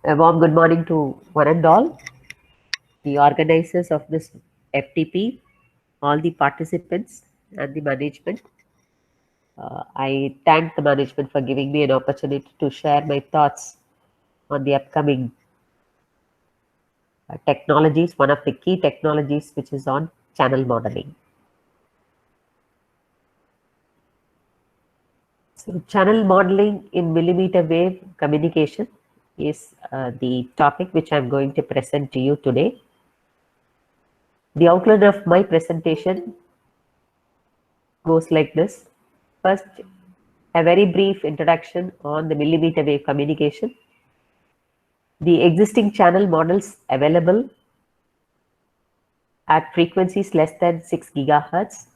A warm good morning to one and all, the organizers of this FTP, all the participants, and the management. I thank the management for giving me an opportunity to share my thoughts on the upcoming technologies, one of the key technologies which is on channel modeling. So, channel modeling in millimeter wave communication is the topic which I'm going to present to you today. The outline of my presentation goes like this. First, a very brief introduction on the millimeter wave communication, the existing channel models available at frequencies less than 6 gigahertz,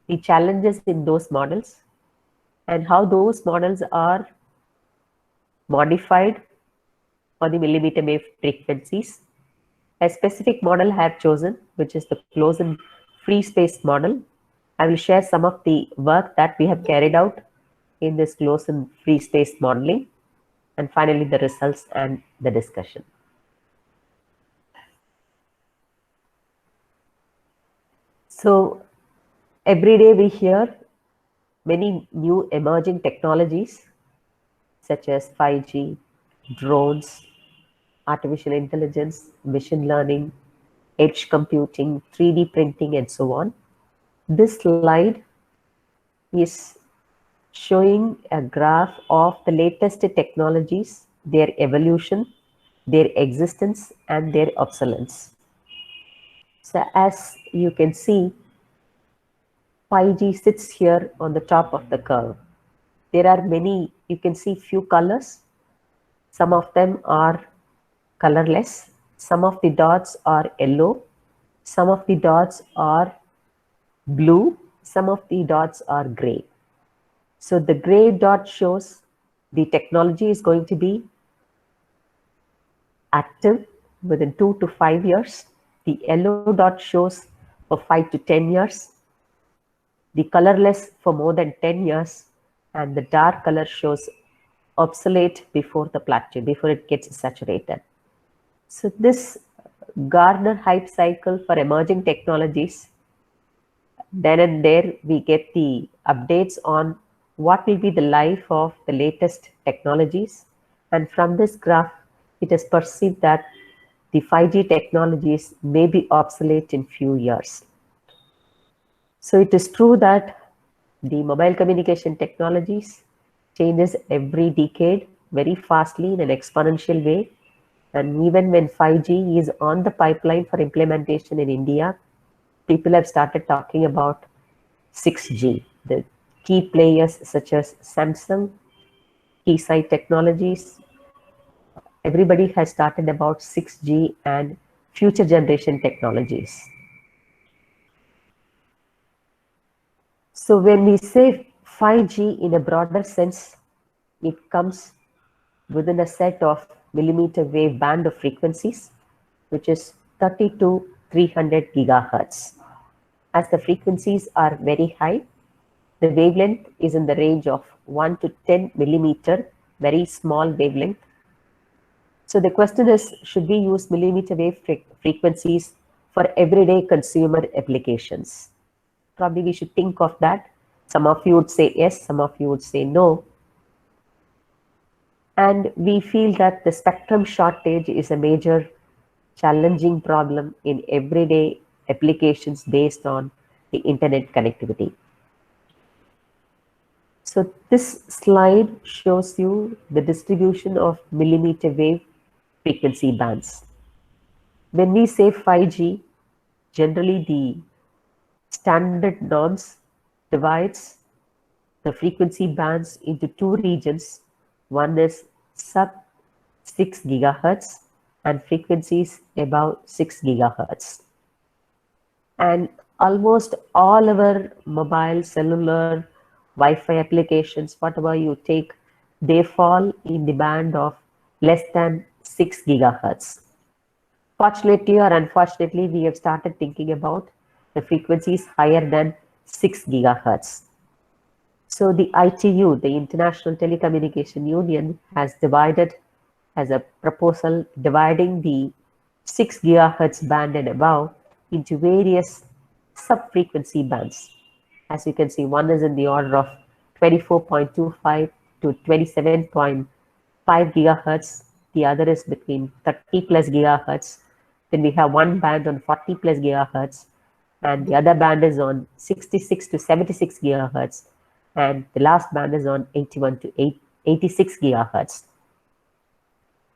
the challenges in those models, and how those models are modified for the millimeter wave frequencies. A specific model I have chosen, which is the closed free space model. I will share some of the work that we have carried out in this closed free space modeling, and finally the results and the discussion. So every day we hear many new emerging technologies such as 5G, drones, artificial intelligence, machine learning, edge computing, 3D printing, and so on. This slide is showing a graph of the latest technologies, their evolution, their existence, and their obsolescence. So as you can see, 5G sits here on the top of the curve. There are many, you can see few colors. Some of them are colorless. Some of the dots are yellow. Some of the dots are blue. Some of the dots are gray. So the gray dot shows the technology is going to be active within 2 to 5 years. The yellow dot shows for 5 to 10 years. The colorless for more than 10 years, and the dark color shows obsolete before the plateau, before it gets saturated. So this Gartner hype cycle for emerging technologies, then and there we get the updates on what will be the life of the latest technologies. And from this graph, it is perceived that the 5G technologies may be obsolete in few years. So it is true that the mobile communication technologies changes every decade very fastly in an exponential way. And even when 5G is on the pipeline for implementation in India, people have started talking about 6G. The key players such as Samsung, Keysight Technologies, everybody has started about 6G and future generation technologies. So when we say 5G in a broader sense, it comes within a set of millimeter wave band of frequencies, which is 30 to 300 gigahertz. As the frequencies are very high, the wavelength is in the range of 1 to 10 millimeter, very small wavelength. So the question is, should we use millimeter wave frequencies for everyday consumer applications? Probably we should think of that. Some of you would say yes, some of you would say no. And we feel that the spectrum shortage is a major challenging problem in everyday applications based on the internet connectivity. So this slide shows you the distribution of millimeter wave frequency bands. When we say 5G, generally the standard norms divides the frequency bands into two regions. One is sub 6 gigahertz and frequencies above 6 gigahertz. And almost all our mobile, cellular, Wi-Fi applications, whatever you take, they fall in the band of less than 6 gigahertz. Fortunately or unfortunately, we have started thinking about the frequencies higher than 6 gigahertz. So the ITU, the International Telecommunication Union, has divided as a proposal dividing the 6 gigahertz band and above into various sub-frequency bands. As you can see, one is in the order of 24.25 to 27.5 gigahertz. The other is between 30 plus gigahertz. Then we have one band on 40 plus gigahertz, and the other band is on 66 to 76 gigahertz, and the last band is on 81 to 86 gigahertz.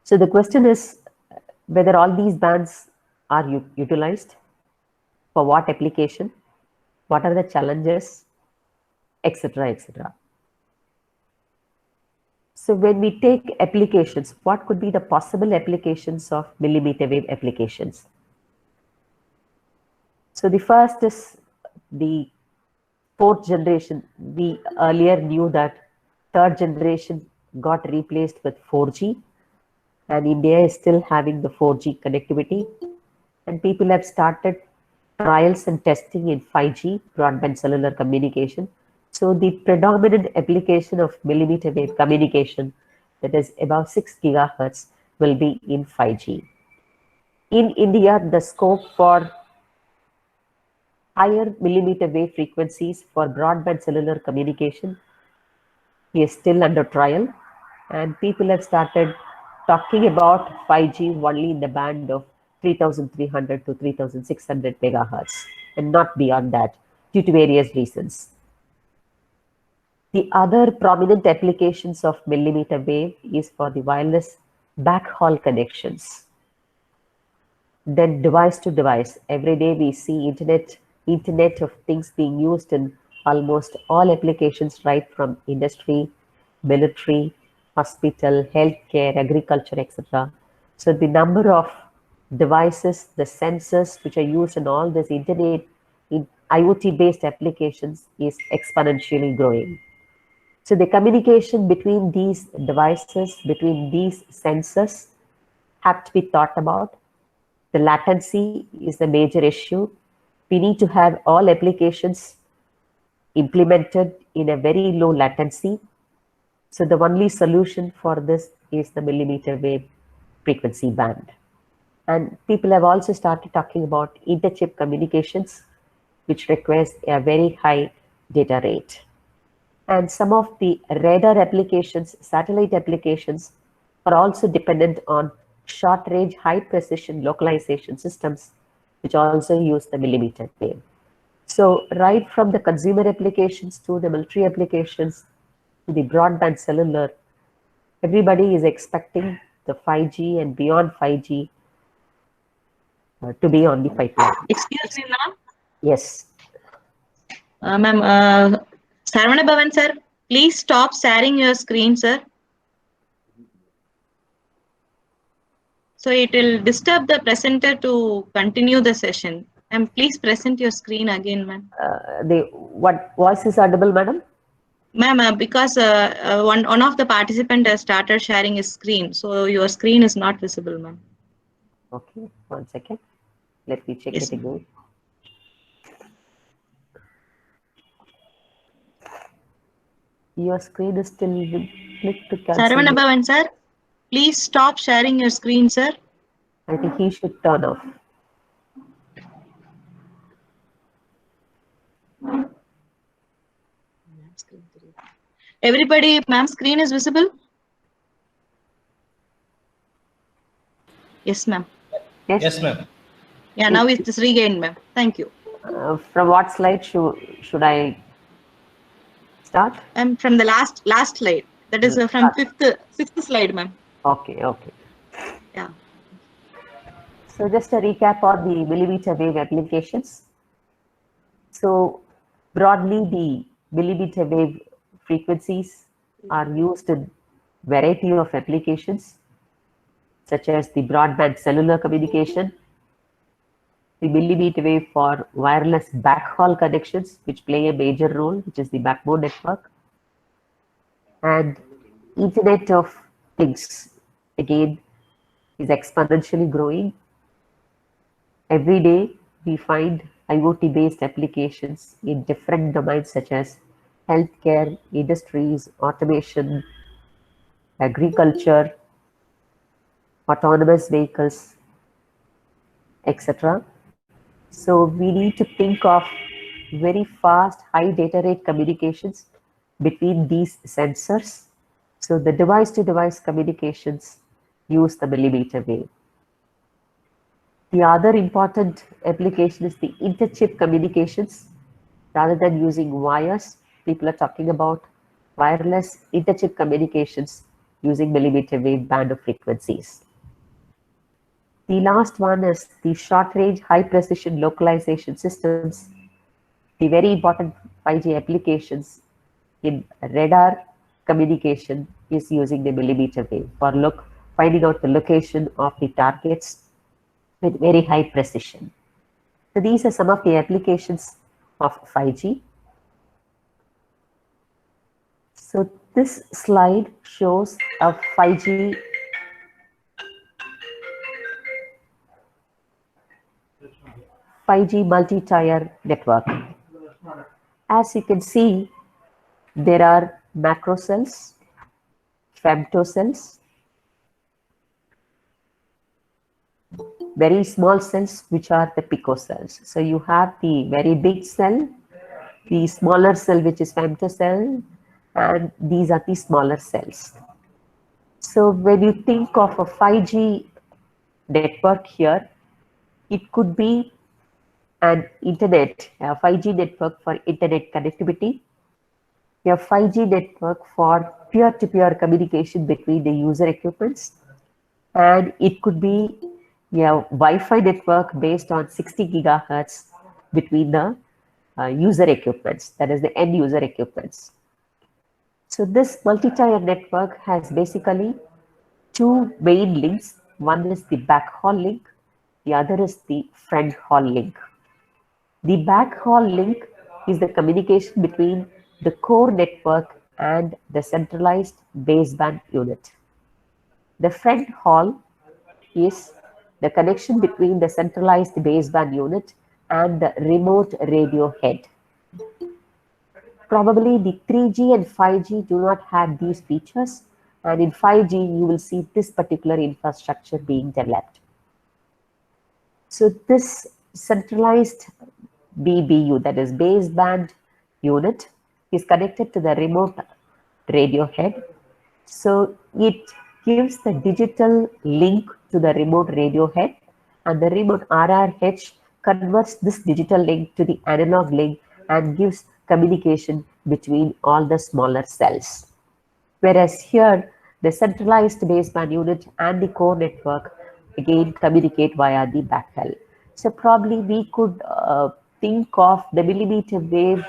So the question is whether all these bands are utilized, for what application, what are the challenges, etc., etc. So when we take applications, what could be the possible applications of millimeter wave applications? So the first is the fourth generation. We earlier knew that third generation got replaced with 4G, and India is still having the 4G connectivity, and people have started trials and testing in 5G, broadband cellular communication. So the predominant application of millimeter wave communication, that is above 6 gigahertz, will be in 5G. In India, the scope for higher millimeter wave frequencies for broadband cellular communication is still under trial, and people have started talking about 5G only in the band of 3300 to 3600 megahertz and not beyond that due to various reasons. The other prominent applications of millimeter wave is for the wireless backhaul connections. Then device to device. Every day we see internet of things being used in almost all applications, right from industry, military, hospital, healthcare, agriculture, etc. So the number of devices, the sensors which are used in all this internet in IoT-based applications is exponentially growing. So the communication between these devices, between these sensors, have to be thought about. The latency is the major issue. We need to have all applications implemented in a very low latency. So the only solution for this is the millimeter wave frequency band. And people have also started talking about interchip communications, which requires a very high data rate. And some of the radar applications, satellite applications, are also dependent on short-range, high-precision localization systems, which also use the millimeter wave. So right from the consumer applications to the military applications to the broadband cellular, everybody is expecting the 5G and beyond 5G to be on the pipeline. Excuse me, ma'am. Yes. Ma'am, Sarvana Bhavan, sir, please stop sharing your screen, sir. So it will disturb the presenter to continue the session. And please present your screen again, ma'am. What voice is audible, madam? Ma'am, because one of the participant has started sharing his screen, so your screen is not visible, ma'am. Okay, 1 second. Let me check Yes, it again. Your screen is still click to cancel. Sarvana Bhavan, sir, please stop sharing your screen, sir. I think he should turn off. Everybody, ma'am, screen is visible? Yes, ma'am. Yes, ma'am. Yeah, now it is regained, ma'am. Thank you. From what slide should I start? From the last slide. That is from sixth slide, ma'am. Okay. Yeah. So just a recap on the millimeter wave applications. So broadly, the millimeter wave frequencies are used in variety of applications, such as the broadband cellular communication, the millimeter wave for wireless backhaul connections, which play a major role, which is the backbone network, and Internet of Things, again, is exponentially growing. Every day, we find IoT-based applications in different domains such as healthcare, industries, automation, agriculture, autonomous vehicles, etc. So we need to think of very fast, high data rate communications between these sensors. So the device-to-device communications use the millimeter wave. The other important application is the inter-chip communications. Rather than using wires, people are talking about wireless inter-chip communications using millimeter wave band of frequencies. The last one is the short-range, high-precision localization systems. The very important 5G applications in radar communication is using the millimeter wave for finding out the location of the targets with very high precision. So these are some of the applications of 5G. So this slide shows a 5G multi-tier network. As you can see, there are macro cells, femtocells, very small cells, which are the picocells. So you have the very big cell, the smaller cell, which is femtocell, and these are the smaller cells. So when you think of a 5G network here, it could be an internet, a 5G network for internet connectivity, a 5G network for peer-to-peer communication between the user equipments, and it could be a Wi-Fi network based on 60 gigahertz between the user equipments, that is the end user equipments. So this multi-tier network has basically two main links. One is the backhaul link, the other is the front haul link. The backhaul link is the communication between the core network and the centralized baseband unit. The front haul is the connection between the centralized baseband unit and the remote radio head. Probably the 3G and 5G do not have these features, and in 5G you will see this particular infrastructure being developed. So this centralized BBU, that is baseband unit, is connected to the remote radio head. So it gives the digital link to the remote radio head, and the remote RRH converts this digital link to the analog link and gives communication between all the smaller cells. Whereas here, the centralized baseband unit and the core network again communicate via the backhaul. So probably we could think of the millimeter wave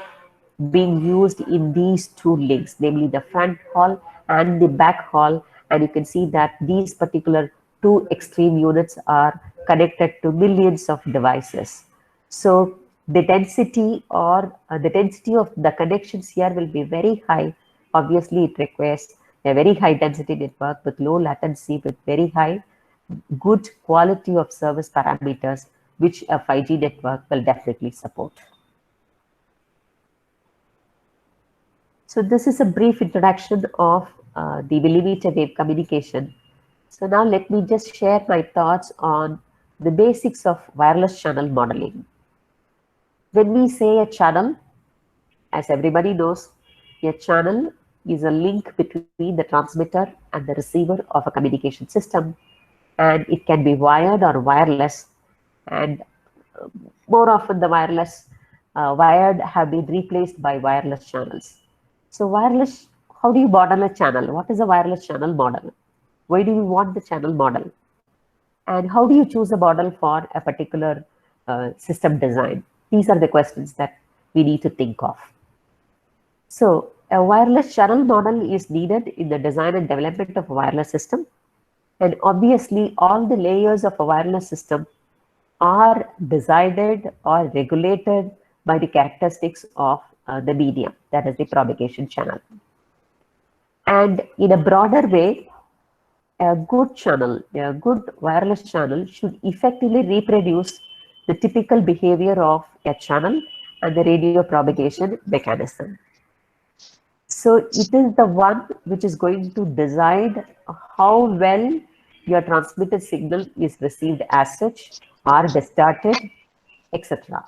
being used in these two links, namely the front haul and the back haul, and you can see that these particular two extreme units are connected to millions of devices. So the density or the density of the connections here will be very high. Obviously, it requires a very high density network with low latency, with very high good quality of service parameters, which a 5G network will definitely support. So this is a brief introduction of the millimeter wave communication. So now let me just share my thoughts on the basics of wireless channel modeling. When we say a channel, as everybody knows, a channel is a link between the transmitter and the receiver of a communication system, and it can be wired or wireless, and more often the wired have been replaced by wireless channels. So wireless, how do you model a channel? What is a wireless channel model? Why do you want the channel model? And how do you choose a model for a particular system design? These are the questions that we need to think of. So a wireless channel model is needed in the design and development of a wireless system. And obviously all the layers of a wireless system are decided or regulated by the characteristics of the medium, that is the propagation channel. And in a broader way, a good channel, a good wireless channel should effectively reproduce the typical behavior of a channel and the radio propagation mechanism. So it is the one which is going to decide how well your transmitted signal is received as such or distorted, etc.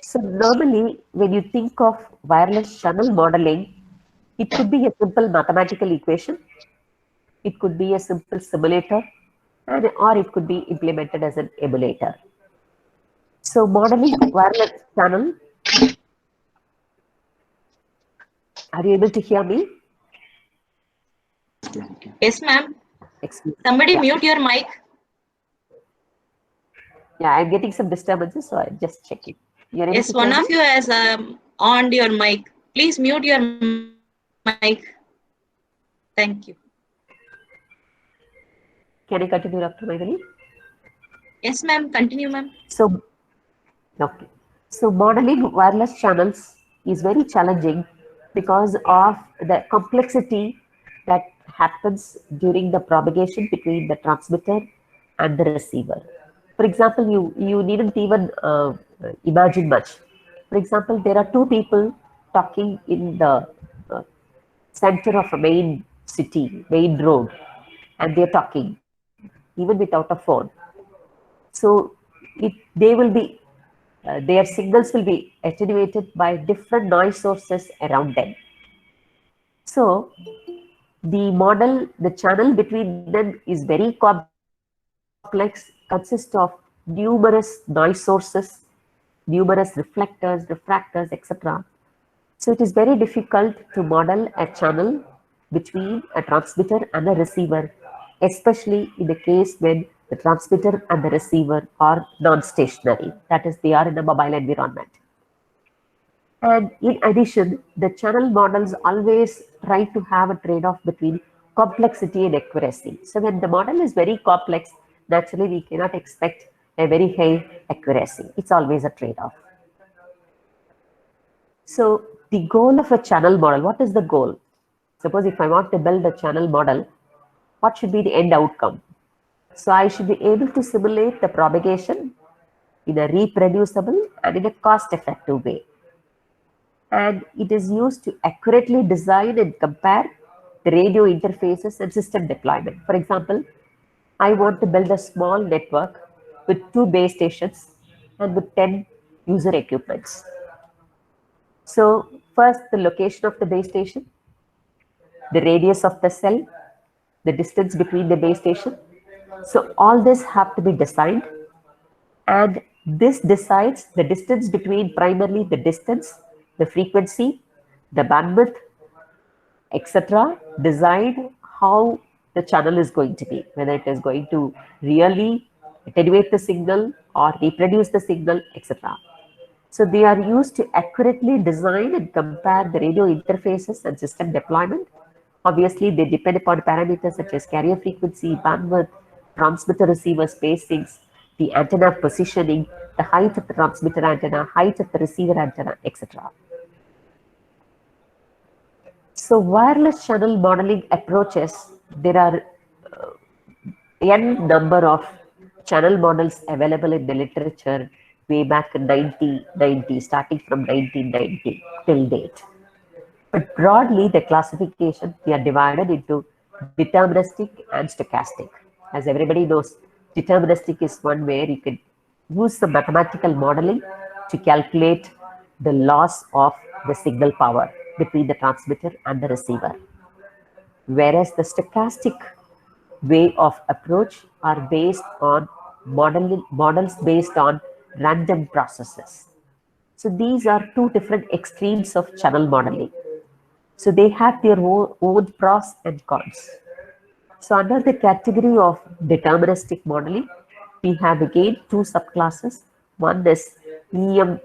So normally, when you think of wireless channel modeling, it could be a simple mathematical equation, it could be a simple simulator, or it could be implemented as an emulator. So modeling wireless channel, are you able to hear me? Yes, ma'am. Excuse me. Somebody Yeah. mute your mic. Yeah, I'm getting some disturbances, so I'm just checking. You're able Yes, to hear one me? of you has on your mic. Please mute your mic. Thank you. Can I continue, Dr. Maithili? Yes, ma'am. Continue, ma'am. So, okay. So modeling wireless channels is very challenging because of the complexity that happens during the propagation between the transmitter and the receiver. For example, you needn't even imagine much. For example, there are two people talking in the uh, center of a main city, main road, and they're talking even without a phone. So they will be their signals will be attenuated by different noise sources around them. So the channel between them is very complex, consists of numerous noise sources, numerous reflectors, refractors, etc. So it is very difficult to model a channel between a transmitter and a receiver, especially in the case when the transmitter and the receiver are non-stationary, that is, they are in a mobile environment. And in addition, the channel models always try to have a trade-off between complexity and accuracy. So when the model is very complex, naturally we cannot expect a very high accuracy. It's always a trade-off. So the goal of a channel model, what is the goal? Suppose if I want to build a channel model, what should be the end outcome? So I should be able to simulate the propagation in a reproducible and in a cost-effective way. And it is used to accurately design and compare the radio interfaces and system deployment. For example, I want to build a small network with 2 base stations and with 10 user equipments. So first, the location of the base station, the radius of the cell, the distance between the base station. So all this have to be designed, and this decides the distance between primarily the distance, the frequency, the bandwidth, etc. Decide how the channel is going to be, whether it is going to really attenuate the signal or reproduce the signal, etc. So they are used to accurately design and compare the radio interfaces and system deployment. Obviously, they depend upon parameters such as carrier frequency, bandwidth, transmitter receiver spacings, the antenna positioning, the height of the transmitter antenna, height of the receiver antenna, etc. So wireless channel modeling approaches, there are n number of channel models available in the literature way back in 1990, starting from 1990 till date. But broadly, the classification, we are divided into deterministic and stochastic. As everybody knows, deterministic is one where you can use some mathematical modeling to calculate the loss of the signal power between the transmitter and the receiver. Whereas the stochastic way of approach are based on models based on random processes. So these are two different extremes of channel modeling. So they have their own pros and cons. So under the category of deterministic modeling, we have again two subclasses. One is EM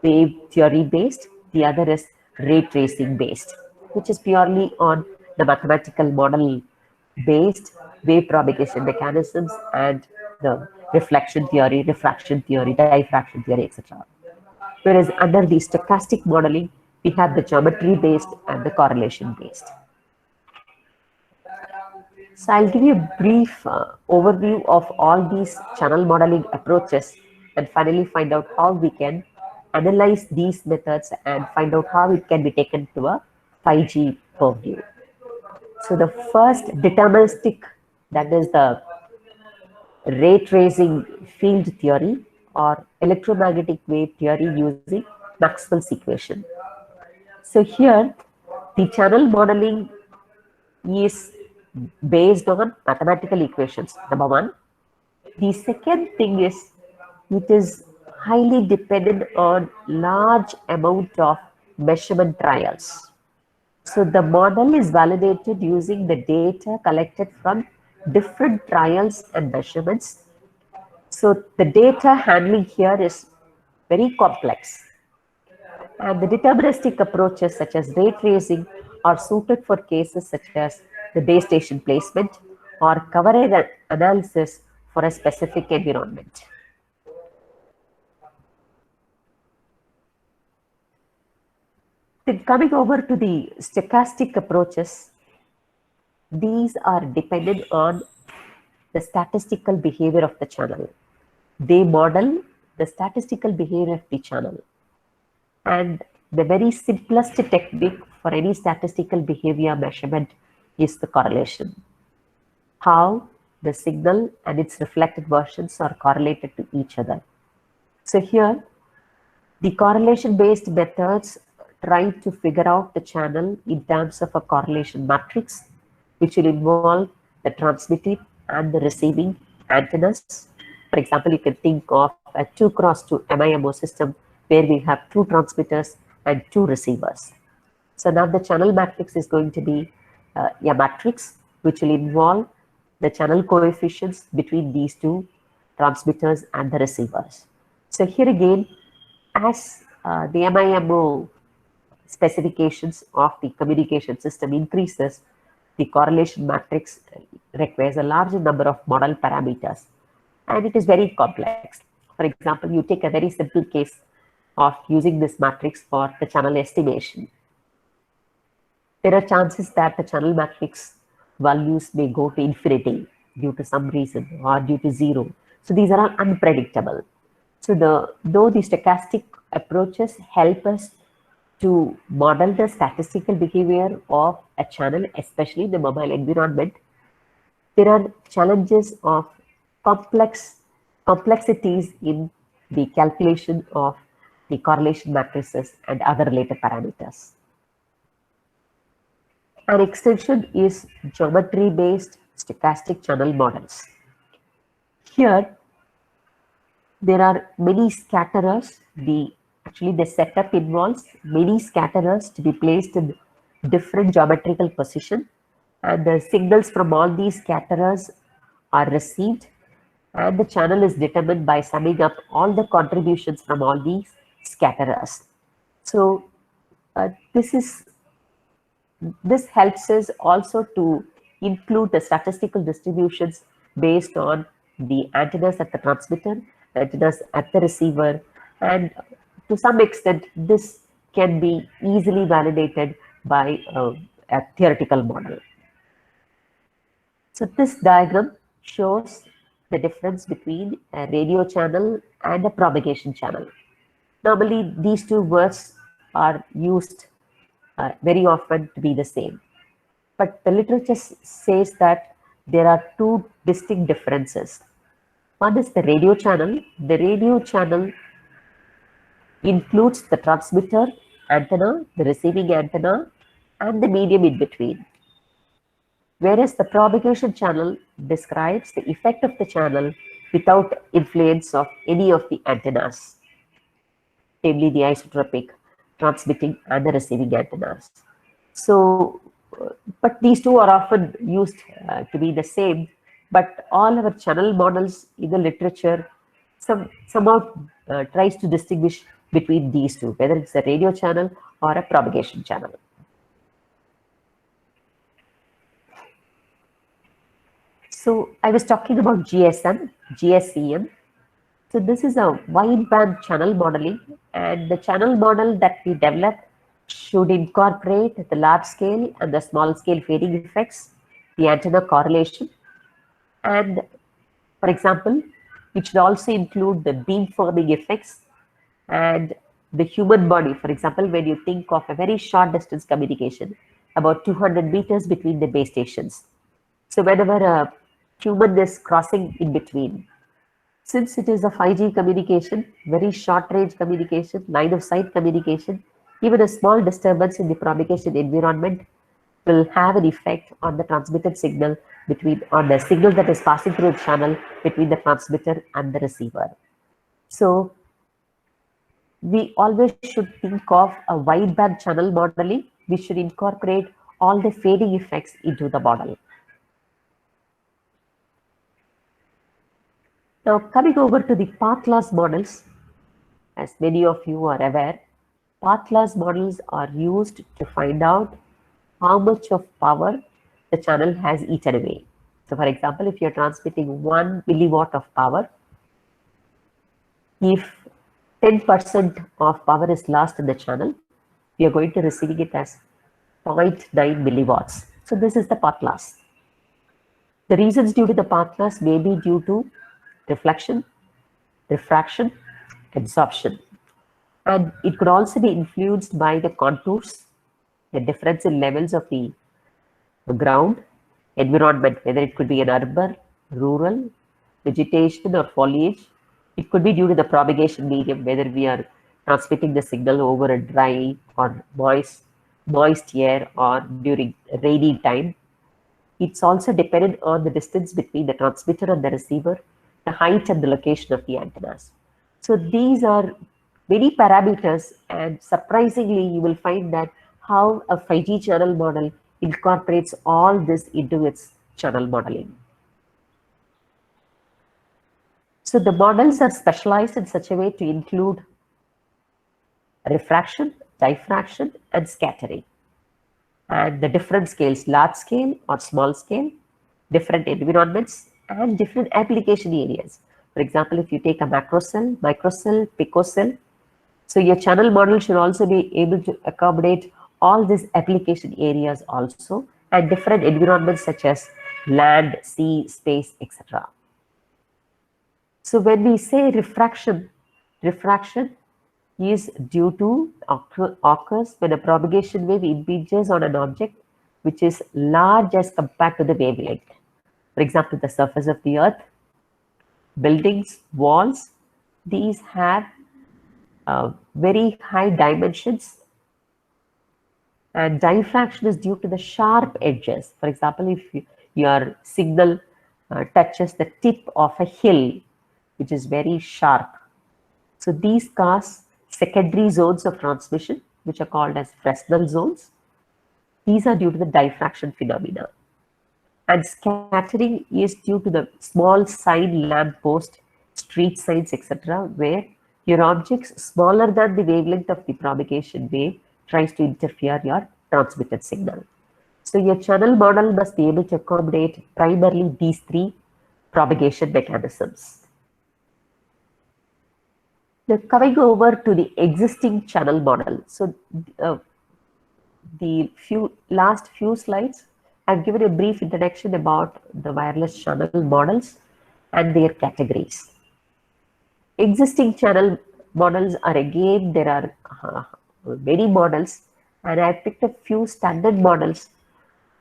wave theory based, the other is ray tracing based, which is purely on the mathematical model based wave propagation mechanisms and the reflection theory, refraction theory, diffraction theory, etc. Whereas under the stochastic modeling, we have the geometry based and the correlation based. So I'll give you a brief overview of all these channel modeling approaches and finally find out how we can analyze these methods and find out how it can be taken to a 5G purview. So the first deterministic, that is the ray tracing field theory or electromagnetic wave theory using Maxwell's equation. So here, the channel modeling is based on mathematical equations, number one. The second thing is it is highly dependent on large amount of measurement trials. So the model is validated using the data collected from different trials and measurements. So the data handling here is very complex. And the deterministic approaches such as ray tracing are suited for cases such as the base station placement or coverage analysis for a specific environment. Then coming over to the stochastic approaches, these are dependent on the statistical behavior of the channel. They model the statistical behavior of the channel. And the very simplest technique for any statistical behavior measurement is the correlation. How the signal and its reflected versions are correlated to each other. So here, the correlation-based methods try to figure out the channel in terms of a correlation matrix, which will involve the transmitting and the receiving antennas. For example, you can think of a 2x2 MIMO system where we have two transmitters and two receivers. So now the channel matrix is going to be a matrix which will involve the channel coefficients between these two transmitters and the receivers. So here again, as the MIMO specifications of the communication system increases, the correlation matrix requires a larger number of model parameters, and it is very complex. For example, you take a very simple case of using this matrix for the channel estimation. There are chances that the channel matrix values may go to infinity due to some reason or due to zero. So these are unpredictable. So though the stochastic approaches help us to model the statistical behavior of a channel, especially in the mobile environment, there are challenges of complexities in the calculation of the correlation matrices and other related parameters. An extension is geometry-based stochastic channel models. Here, there are many scatterers. Actually, the setup involves many scatterers to be placed in different geometrical position, and the signals from all these scatterers are received, and the channel is determined by summing up all the contributions from all these scatterers. So this helps us also to include the statistical distributions based on the antennas at the transmitter, antennas at the receiver, and to some extent this can be easily validated by a theoretical model. So this diagram shows the difference between a radio channel and a propagation channel. Normally these two words are used very often to be the same. But the literature says that there are two distinct differences. One is the radio channel. The radio channel includes the transmitter antenna, the receiving antenna, and the medium in between. Whereas the propagation channel describes the effect of the channel without influence of any of the antennas, namely the isotropic, transmitting, and the receiving antennas. So, but these two are often used to be the same, but all our channel models in the literature somehow tries to distinguish between these two, whether it's a radio channel or a propagation channel. So I was talking about GSM, GSEM. So this is a wideband channel modeling, and the channel model that we develop should incorporate the large scale and the small scale fading effects, the antenna correlation, and for example, it should also include the beam forming effects and the human body. For example, when you think of a very short distance communication, about 200 meters between the base stations. So whenever a human is crossing in between, since it is a 5G communication, very short range communication, line of sight communication, even a small disturbance in the propagation environment will have an effect on the transmitted signal on the signal that is passing through the channel between the transmitter and the receiver. So we always should think of a wideband channel modeling. We should incorporate all the fading effects into the model. Now coming over to the path loss models, as many of you are aware, path loss models are used to find out how much of power the channel has eaten away. So for example, if you're transmitting 1 milliwatt of power, if 10% of power is lost in the channel, we are going to receiving it as 0.9 milliwatts. So this is the path loss. The reasons due to the path loss may be due to reflection, refraction, absorption. And it could also be influenced by the contours, the difference in levels of the ground, environment, whether it could be an urban, rural, vegetation or foliage. It could be due to the propagation medium, whether we are transmitting the signal over a dry or moist air or during rainy time. It's also dependent on the distance between the transmitter and the receiver, the height and the location of the antennas. So these are many parameters, and surprisingly, you will find that how a 5G channel model incorporates all this into its channel modeling. So the models are specialized in such a way to include refraction, diffraction, and scattering. And the different scales, large scale or small scale, different environments, and different application areas. For example, if you take a macro cell, microcell, picocell, so your channel model should also be able to accommodate all these application areas also, and different environments such as land, sea, space, etc. So when we say refraction is due to occurs when a propagation wave impinges on an object which is large as compared to the wavelength. For example, the surface of the earth, buildings, walls, these have very high dimensions, and diffraction is due to the sharp edges. For example, if your signal touches the tip of a hill, which is very sharp, so these cause secondary zones of transmission, which are called as Fresnel zones. These are due to the diffraction phenomena. And scattering is due to the small sign, lamp post, street signs, etc., where your objects smaller than the wavelength of the propagation wave tries to interfere your transmitted signal. So your channel model must be able to accommodate primarily these three propagation mechanisms. Now coming over to the existing channel model. So the last few slides, I've given a brief introduction about the wireless channel models and their categories. Existing channel models are, again, there are many models, and I picked a few standard models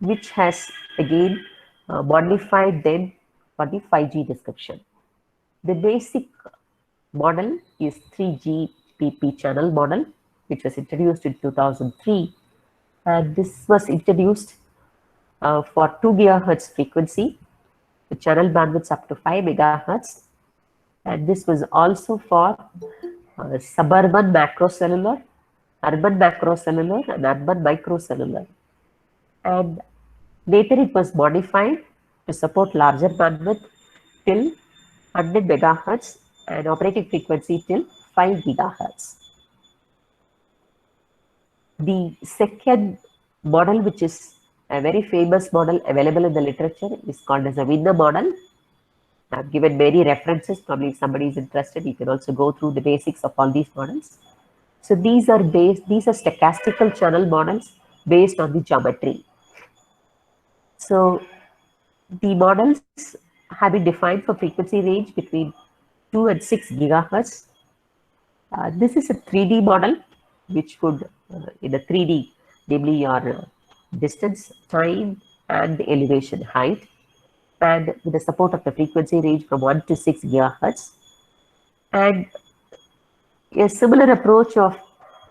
which has again modified them for the 5G description. The basic model is 3GPP channel model, which was introduced in 2003, and this was introduced for 2 GHz frequency, the channel bandwidths up to 5 MHz, and this was also for suburban macrocellular, urban macrocellular, and urban microcellular. And later it was modified to support larger bandwidth till 100 MHz and operating frequency till 5 GHz. The second model, which is a very famous model available in the literature, is called as a Wiener model. I've given many references. Probably if somebody is interested, you can also go through the basics of all these models. So these are stochastical channel models based on the geometry. So the models have been defined for frequency range between 2 and 6 GHz. This is a 3D model, which could, in a 3D, namely your distance, time, and the elevation height, and with the support of the frequency range from 1 to 6 gigahertz. And a similar approach of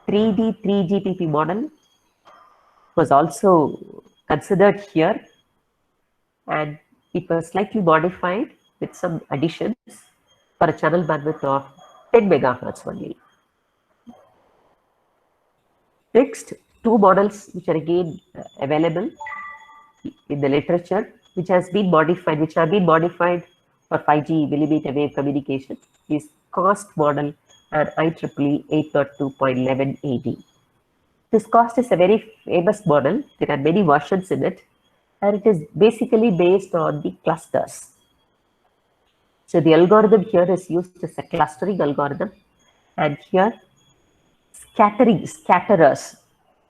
3D 3GPP model was also considered here, and it was slightly modified with some additions for a channel bandwidth of 10 megahertz only. Next, two models which are again available in the literature, which have been modified for 5G millimeter wave communication, is COST model and IEEE 802.11ad. This COST is a very famous model. There are many versions in it, and it is basically based on the clusters. So the algorithm here is used as a clustering algorithm, and here scatterers.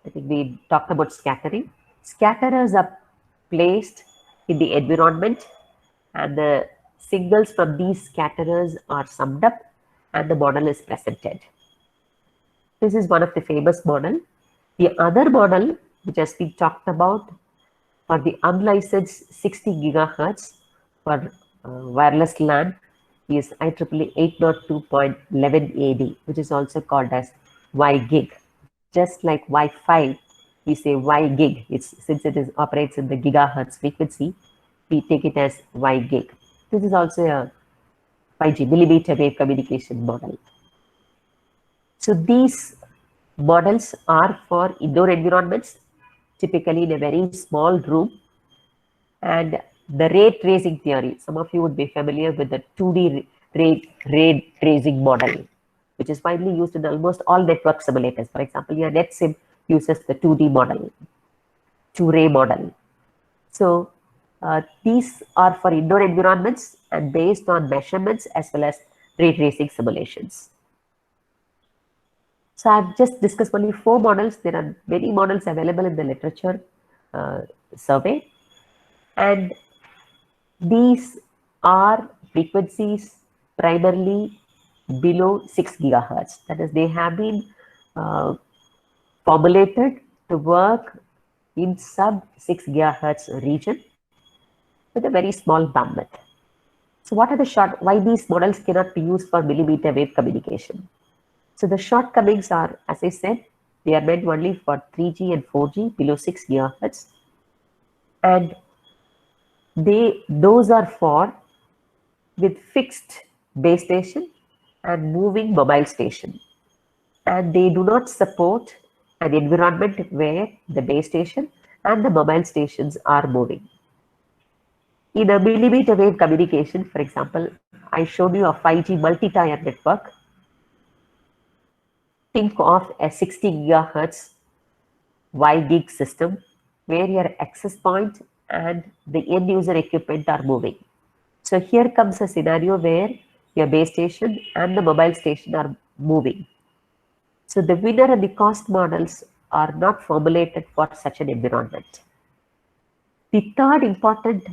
I think we talked about scattering. Scatterers are placed in the environment, and the signals from these scatterers are summed up, and the model is presented. This is one of the famous model. The other model, which has been talked about for the unlicensed 60 gigahertz for wireless LAN, is IEEE 802.11ad, which is also called as WiGig. Just like Wi-Fi, we say WiGig. Since it operates in the gigahertz frequency, we take it as WiGig. This is also a 5G millimeter wave communication model. So these models are for indoor environments, typically in a very small room. And the ray tracing theory, some of you would be familiar with the 2D ray tracing model, which is widely used in almost all network simulators. For example, your NetSim uses the 2D model, 2-ray model. So these are for indoor environments and based on measurements as well as ray tracing simulations. So I've just discussed only 4 models. There are many models available in the literature survey, and these are frequencies primarily below 6 gigahertz. That is, they have been formulated to work in sub 6 gigahertz region with a very small bandwidth. So what are why these models cannot be used for millimeter wave communication? So the shortcomings are, as I said, they are meant only for 3G and 4G below 6 gigahertz. And those are for with fixed base station and moving mobile station. And they do not support an environment where the base station and the mobile stations are moving. In a millimeter wave communication, for example, I showed you a 5G multi-tier network. Think of a 60 gigahertz WiGig system where your access point and the end user equipment are moving. So here comes a scenario where your base station and the mobile station are moving. So the winner and the COST models are not formulated for such an environment. The third important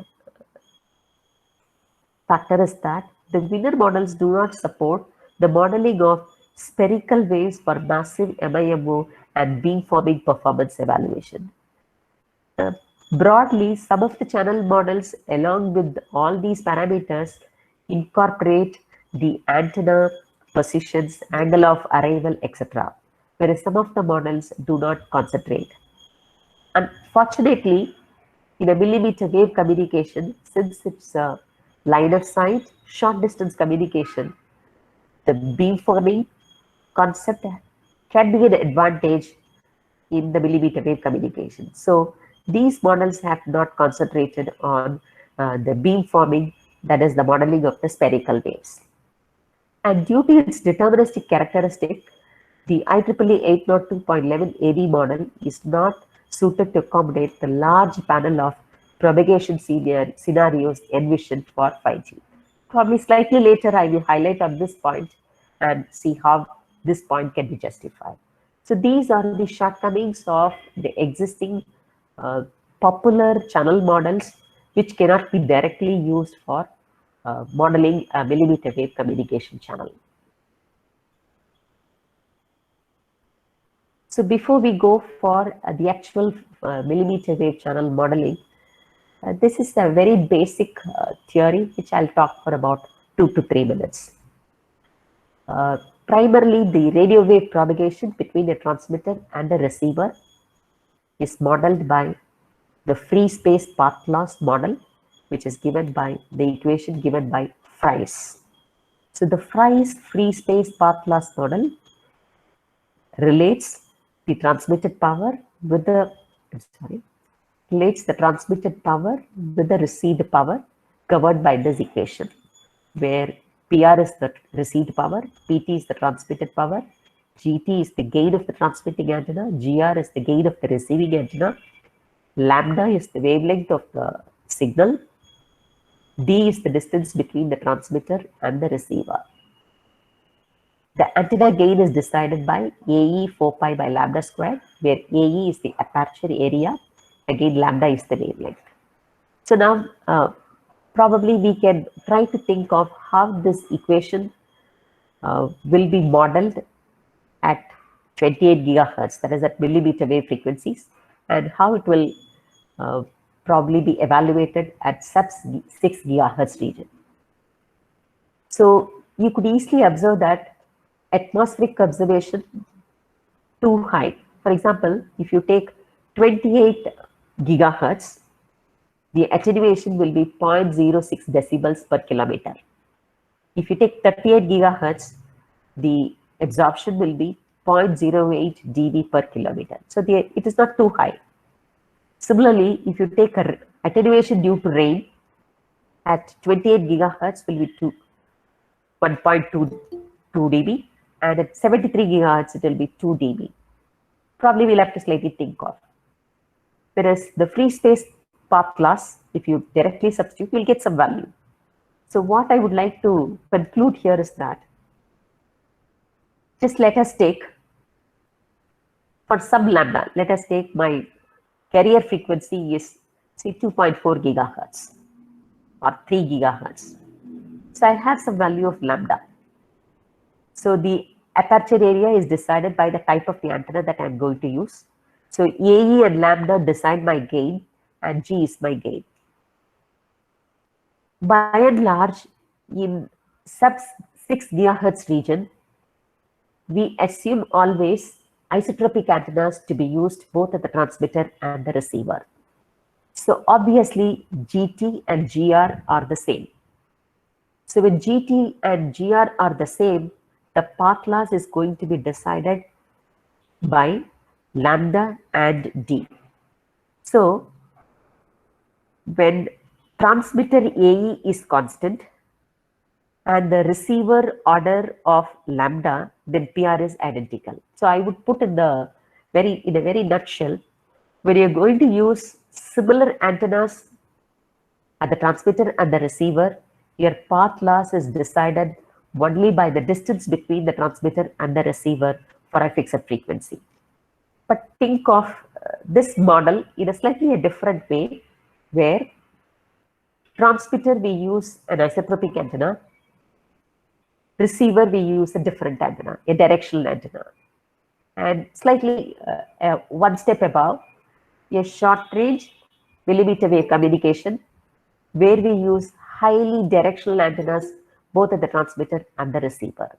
factor is that the winner models do not support the modeling of spherical waves for massive MIMO and beamforming performance evaluation. Broadly, some of the channel models, along with all these parameters, incorporate the antenna positions, angle of arrival, etc., whereas some of the models do not concentrate. Unfortunately, in a millimeter wave communication, since it's a line of sight, short distance communication, the beamforming concept can be an advantage in the millimeter wave communication. So these models have not concentrated on the beamforming, that is the modeling of the spherical waves. And due to its deterministic characteristic, the IEEE 802.11ad model is not suited to accommodate the large panel of propagation scenarios envisioned for 5G. Probably slightly later, I will highlight on this point and see how this point can be justified. So these are the shortcomings of the existing popular channel models, which cannot be directly used for modeling a millimeter wave communication channel. So before we go for the actual millimeter wave channel modeling, this is a very basic theory which I'll talk for about 2 to 3 minutes. Primarily, the radio wave propagation between a transmitter and a receiver is modeled by the free space path loss model, which is given by the equation given by Fries. So the Fries free space path loss model relates the transmitted power with the received power covered by this equation, where PR is the received power, PT is the transmitted power, GT is the gain of the transmitting antenna, GR is the gain of the receiving antenna, lambda is the wavelength of the signal, D is the distance between the transmitter and the receiver. The antenna gain is decided by AE 4 pi by lambda squared, where AE is the aperture area, again lambda is the wavelength. So now probably we can try to think of how this equation will be modeled at 28 gigahertz, that is at millimeter wave frequencies, and how it will probably be evaluated at sub 6 gigahertz region. So you could easily observe that atmospheric observation too high. For example, if you take 28 gigahertz, the attenuation will be 0.06 decibels per kilometer. If you take 38 gigahertz, the absorption will be 0.08 dB per kilometer. So it is not too high. Similarly, if you take attenuation due to rain at 28 gigahertz will be 1.2 dB, and at 73 gigahertz it will be 2 dB. Probably we'll have to slightly think of. Whereas the free space path loss, if you directly substitute, you'll get some value. So what I would like to conclude here is that just let us take, for some lambda, let us take my carrier frequency is say 2.4 gigahertz or 3 gigahertz. So I have some value of lambda. So the aperture area is decided by the type of the antenna that I'm going to use. So AE and lambda decide my gain, and G is my gain. By and large, in sub 6 gigahertz region, we assume always isotropic antennas to be used both at the transmitter and the receiver. So obviously GT and GR are the same. So when GT and GR are the same, the path loss is going to be decided by lambda and D. So when transmitter AE is constant and the receiver order of lambda, then PR is identical. So I would put in a very nutshell, when you're going to use similar antennas at the transmitter and the receiver, your path loss is decided only by the distance between the transmitter and the receiver for a fixed frequency. But think of this model in a slightly different way, where transmitter we use an isotropic antenna, receiver we use a different antenna, a directional antenna, and slightly one step above, a short range millimeter wave communication, where we use highly directional antennas both at the transmitter and the receiver.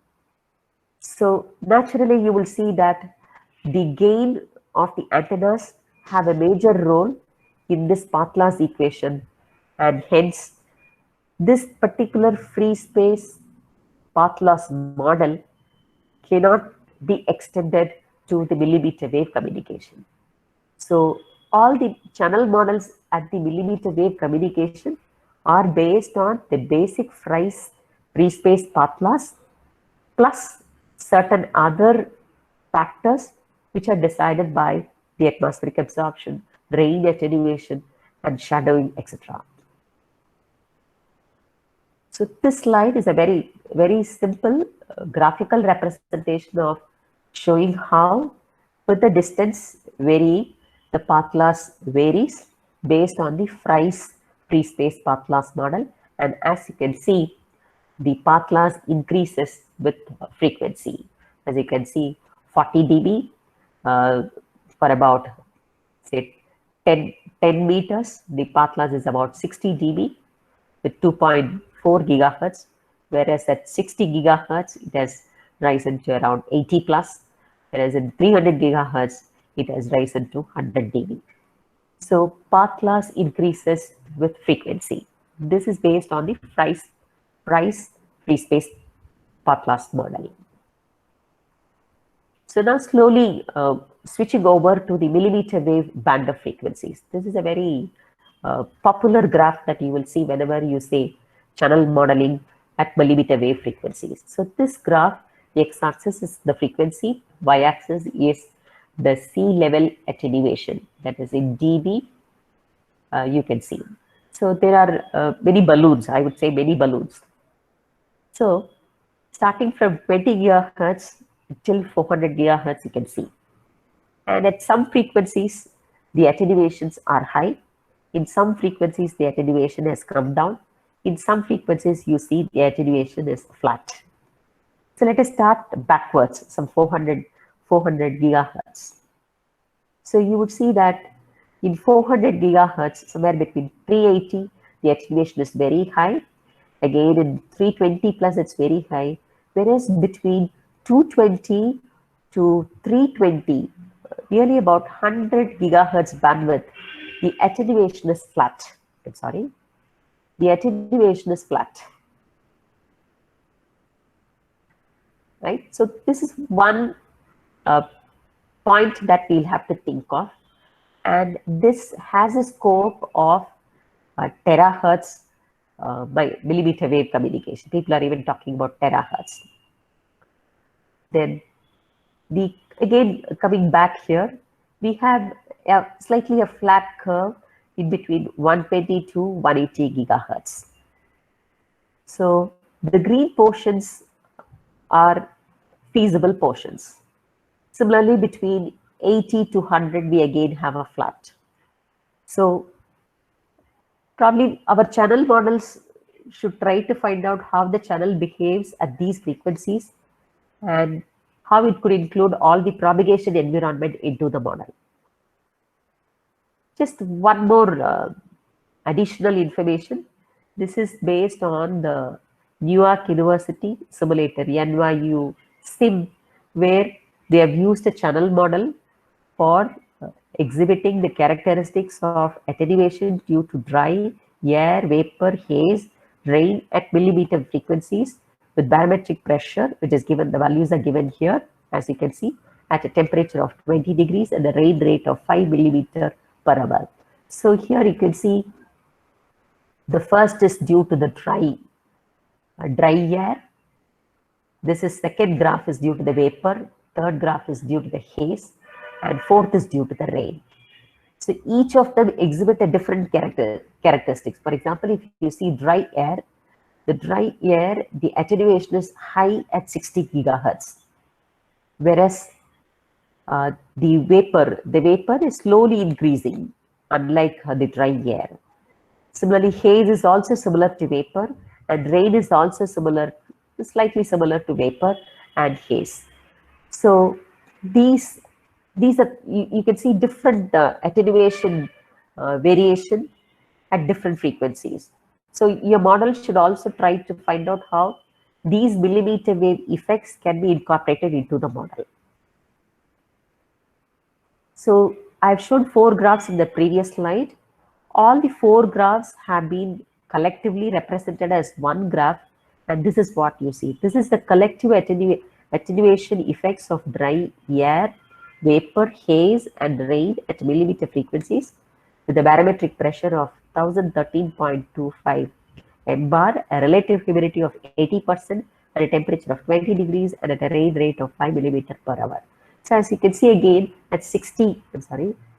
So naturally you will see that the gain of the antennas have a major role in this path loss equation, and hence this particular free space path loss model cannot be extended to the millimeter wave communication. So all the channel models at the millimeter wave communication are based on the basic Fries free space path loss plus certain other factors which are decided by the atmospheric absorption, rain attenuation, and shadowing, etc. So this slide is a very simple graphical representation of showing how, with the distance varying, the path loss varies based on the Fries free space path loss model. And as you can see, the path loss increases with frequency. As you can see, 40 dB for about say 10 meters, the path loss is about 60 dB with 2.4 gigahertz, whereas at 60 gigahertz, it has risen to around 80 plus, whereas in 300 gigahertz, it has risen to 100 dB. So path loss increases with frequency. This is based on the price free space path loss model. So now slowly switching over to the millimeter wave band of frequencies. This is a very popular graph that you will see whenever you say channel modeling at millimeter wave frequencies. So this graph, the x-axis is the frequency, y-axis is the sea level attenuation, that is in dB, you can see. So there are many balloons, I would say many balloons. So starting from 20 gigahertz till 400 gigahertz, you can see. And at some frequencies, the attenuations are high. In some frequencies, the attenuation has come down. In some frequencies, you see the attenuation is flat. So let us start backwards, some 400 gigahertz. So you would see that in 400 gigahertz, somewhere between 380, the attenuation is very high. Again, in 320 plus, it's very high. Whereas between 220 to 320, nearly about 100 gigahertz bandwidth, the attenuation is flat. I'm sorry. The attenuation is flat. Right? So this is one point that we'll have to think of. And this has a scope of terahertz by millimeter wave communication. People are even talking about terahertz. Then again, coming back here, we have slightly a flat curve in between 120 to 180 gigahertz. So the green portions are feasible portions. Similarly, between 80 to 100, we again have a flat. So probably our channel models should try to find out how the channel behaves at these frequencies and how it could include all the propagation environment into the model. Just one more additional information. This is based on the Newark University simulator, NYU Sim, where they have used a channel model for exhibiting the characteristics of attenuation due to dry, air, vapor, haze, rain at millimeter frequencies with barometric pressure, which is given, the values are given here, as you can see, at a temperature of 20 degrees and a rain rate of 5 millimeter per hour. So here you can see the first is due to the dry air. This is second graph is due to the vapor, third graph is due to the haze, and fourth is due to the rain. So each of them exhibit a different characteristics. For example, if you see dry air, the attenuation is high at 60 gigahertz, whereas the vapor is slowly increasing, unlike the dry air. Similarly, haze is also similar to vapor, and rain is also slightly similar to vapor and haze. So these are, you can see different attenuation variation at different frequencies. So your model should also try to find out how these millimeter wave effects can be incorporated into the model. So I've shown 4 graphs in the previous slide. All the 4 graphs have been collectively represented as one graph, and this is what you see. This is the collective attenuation effects of dry air, vapor, haze, and rain at millimeter frequencies with a barometric pressure of 1013.25 mbar, a relative humidity of 80%, and a temperature of 20 degrees, and at a rain rate of 5 millimeter per hour. So as you can see again, at 60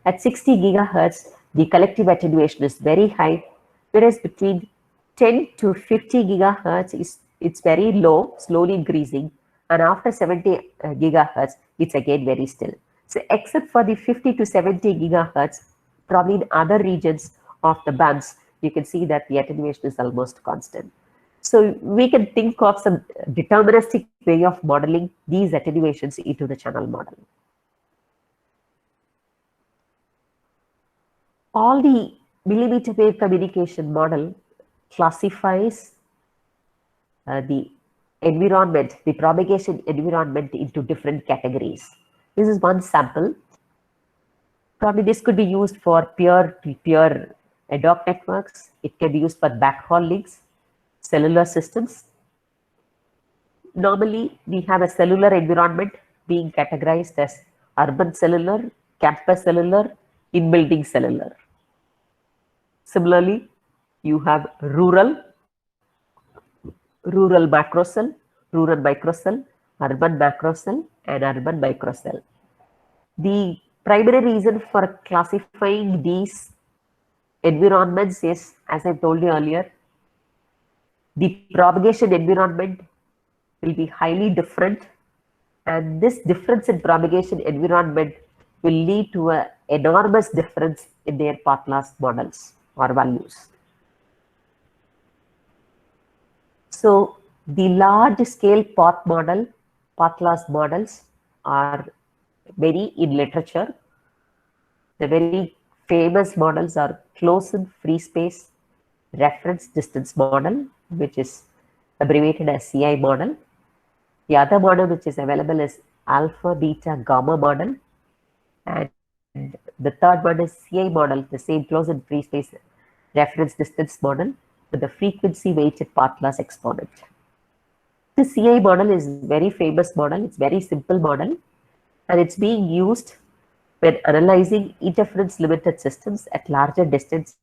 gigahertz, the collective attenuation is very high, whereas between 10 to 50 gigahertz it's very low, slowly increasing, and after 70 gigahertz, it's again very still. So except for the 50 to 70 gigahertz, probably in other regions of the bands, you can see that the attenuation is almost constant. So we can think of some deterministic way of modeling these attenuations into the channel model. All the millimeter wave communication model classifies the environment, the propagation environment into different categories. This is one sample. Probably this could be used for peer-to-peer ad hoc networks. It can be used for backhaul links, cellular systems. Normally, we have a cellular environment being categorized as urban cellular, campus cellular, in-building cellular. Similarly, you have rural macrocell, rural microcell, urban macrocell, and urban microcell. The primary reason for classifying these environments is, as I told you earlier, the propagation environment will be highly different, and this difference in propagation environment will lead to an enormous difference in their path loss models or values. So the large scale path loss models are many in literature. The very famous models are closed free space reference distance model, which is abbreviated as CI model. The other model which is available is alpha, beta, gamma model. And the third one is CI model, the same closed free space reference distance model with the frequency weighted path loss exponent. The CI model is very famous model. It's very simple model, and it's being used when analyzing interference limited systems at larger distances,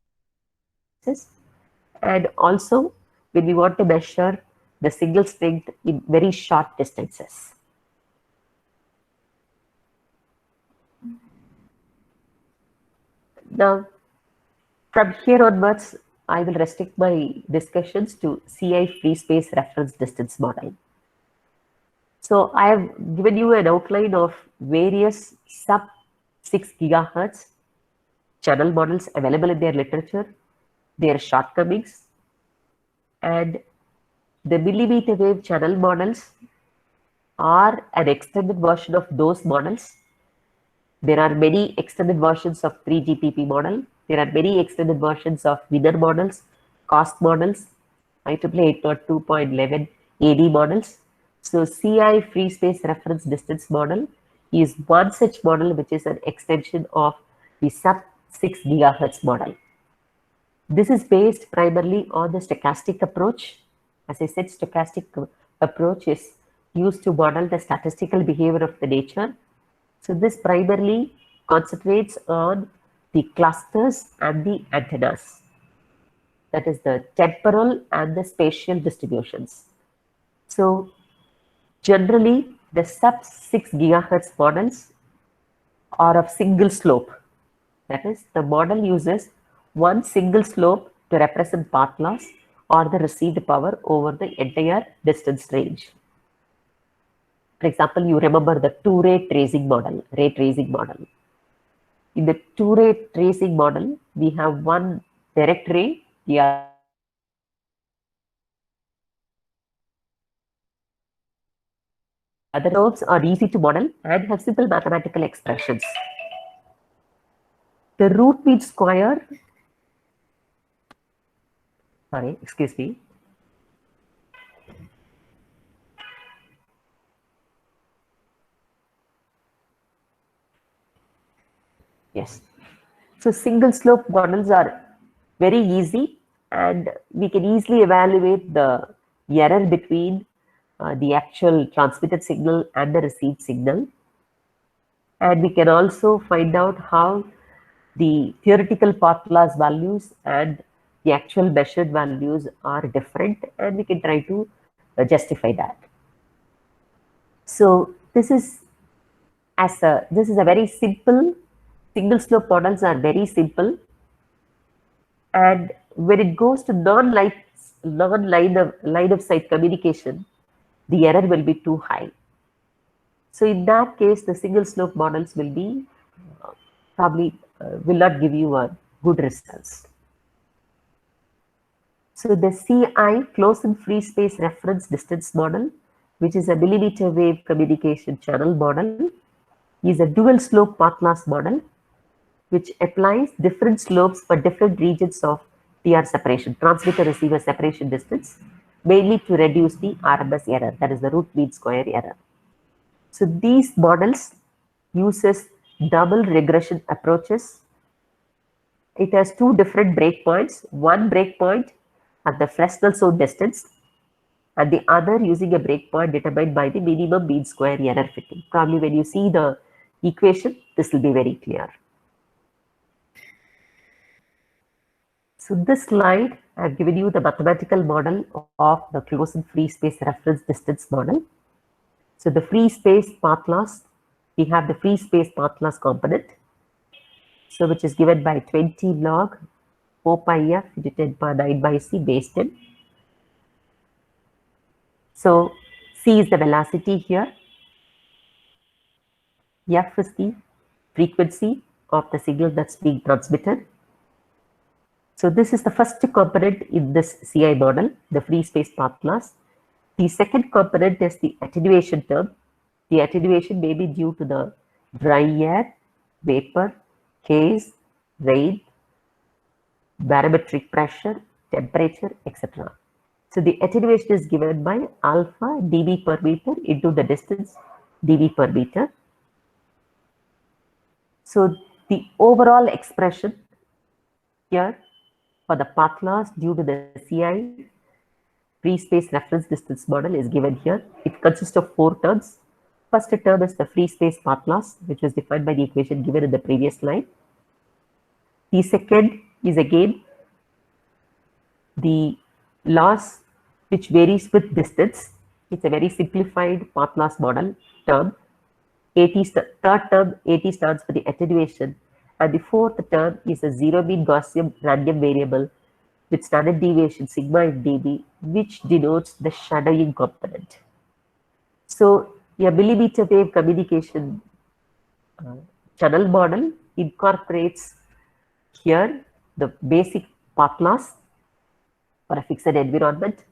and also when we want to measure the signal strength in very short distances. Now, from here onwards, I will restrict my discussions to CI free space reference distance model. So I have given you an outline of various sub 6 gigahertz channel models available in their literature, their shortcomings, and the millimeter wave channel models are an extended version of those models. There are many extended versions of 3GPP model. There are many extended versions of Wiener models, COST models, IEEE 802.11 AD models. So CI free space reference distance model is one such model which is an extension of the sub 6 gigahertz model. This is based primarily on the stochastic approach. As I said, stochastic approach is used to model the statistical behavior of the nature. So this primarily concentrates on the clusters and the antennas. That is the temporal and the spatial distributions. So generally, the sub 6 gigahertz models are of single slope. That is, the model uses one single slope to represent path loss or the received power over the entire distance range. For example, you remember the two-ray tracing model, ray tracing model. In the two-ray tracing model, we have one direct ray, the other curves are easy to model and have simple mathematical expressions. The root mean square, excuse me. Yes. So single slope models are very easy, and we can easily evaluate the error between the actual transmitted signal and the received signal. And we can also find out how the theoretical path loss values and the actual measured values are different, and we can try to justify that. So this is a very simple, single slope models are very simple, and when it goes to non-line of sight communication, the error will be too high. So in that case, the single slope models will be probably will not give you a good results. So the CI closed free space reference distance model, which is a millimeter wave communication channel model, is a dual slope path loss model. which applies different slopes for different regions of TR separation, transmitter-receiver separation distance, mainly to reduce the RMS error, that is the root mean square error. So these models uses double regression approaches. It has two different breakpoints, one breakpoint at the Fresnel zone distance and the other using a breakpoint determined by the minimum mean square error fitting. Probably when you see the equation, this will be very clear. So this slide, I've given you the mathematical model of the closed free space reference distance model. So the free space path loss, we have the free space path loss component. So which is given by 20 log 4 pi f into 10 power 9 by c base 10. So c is the velocity here. F is the frequency of the signal that's being transmitted. So this is the first component in this CI model, the free space path loss. The second component is the attenuation term. The attenuation may be due to the dry air, vapor, haze, rain, barometric pressure, temperature, etc. So the attenuation is given by alpha dB per meter into the distance dB per meter. So the overall expression here for the path loss due to the CI free space reference distance model is given here. It consists of 4 terms. First term is the free space path loss, which was defined by the equation given in the previous slide. The second is again the loss which varies with distance. It's a very simplified path loss model term. Third term, AT stands for the attenuation, and the fourth term is a zero mean Gaussian random variable with standard deviation sigma in dB, which denotes the shadowing component. So a millimeter wave communication channel model incorporates here the basic path loss for a fixed environment.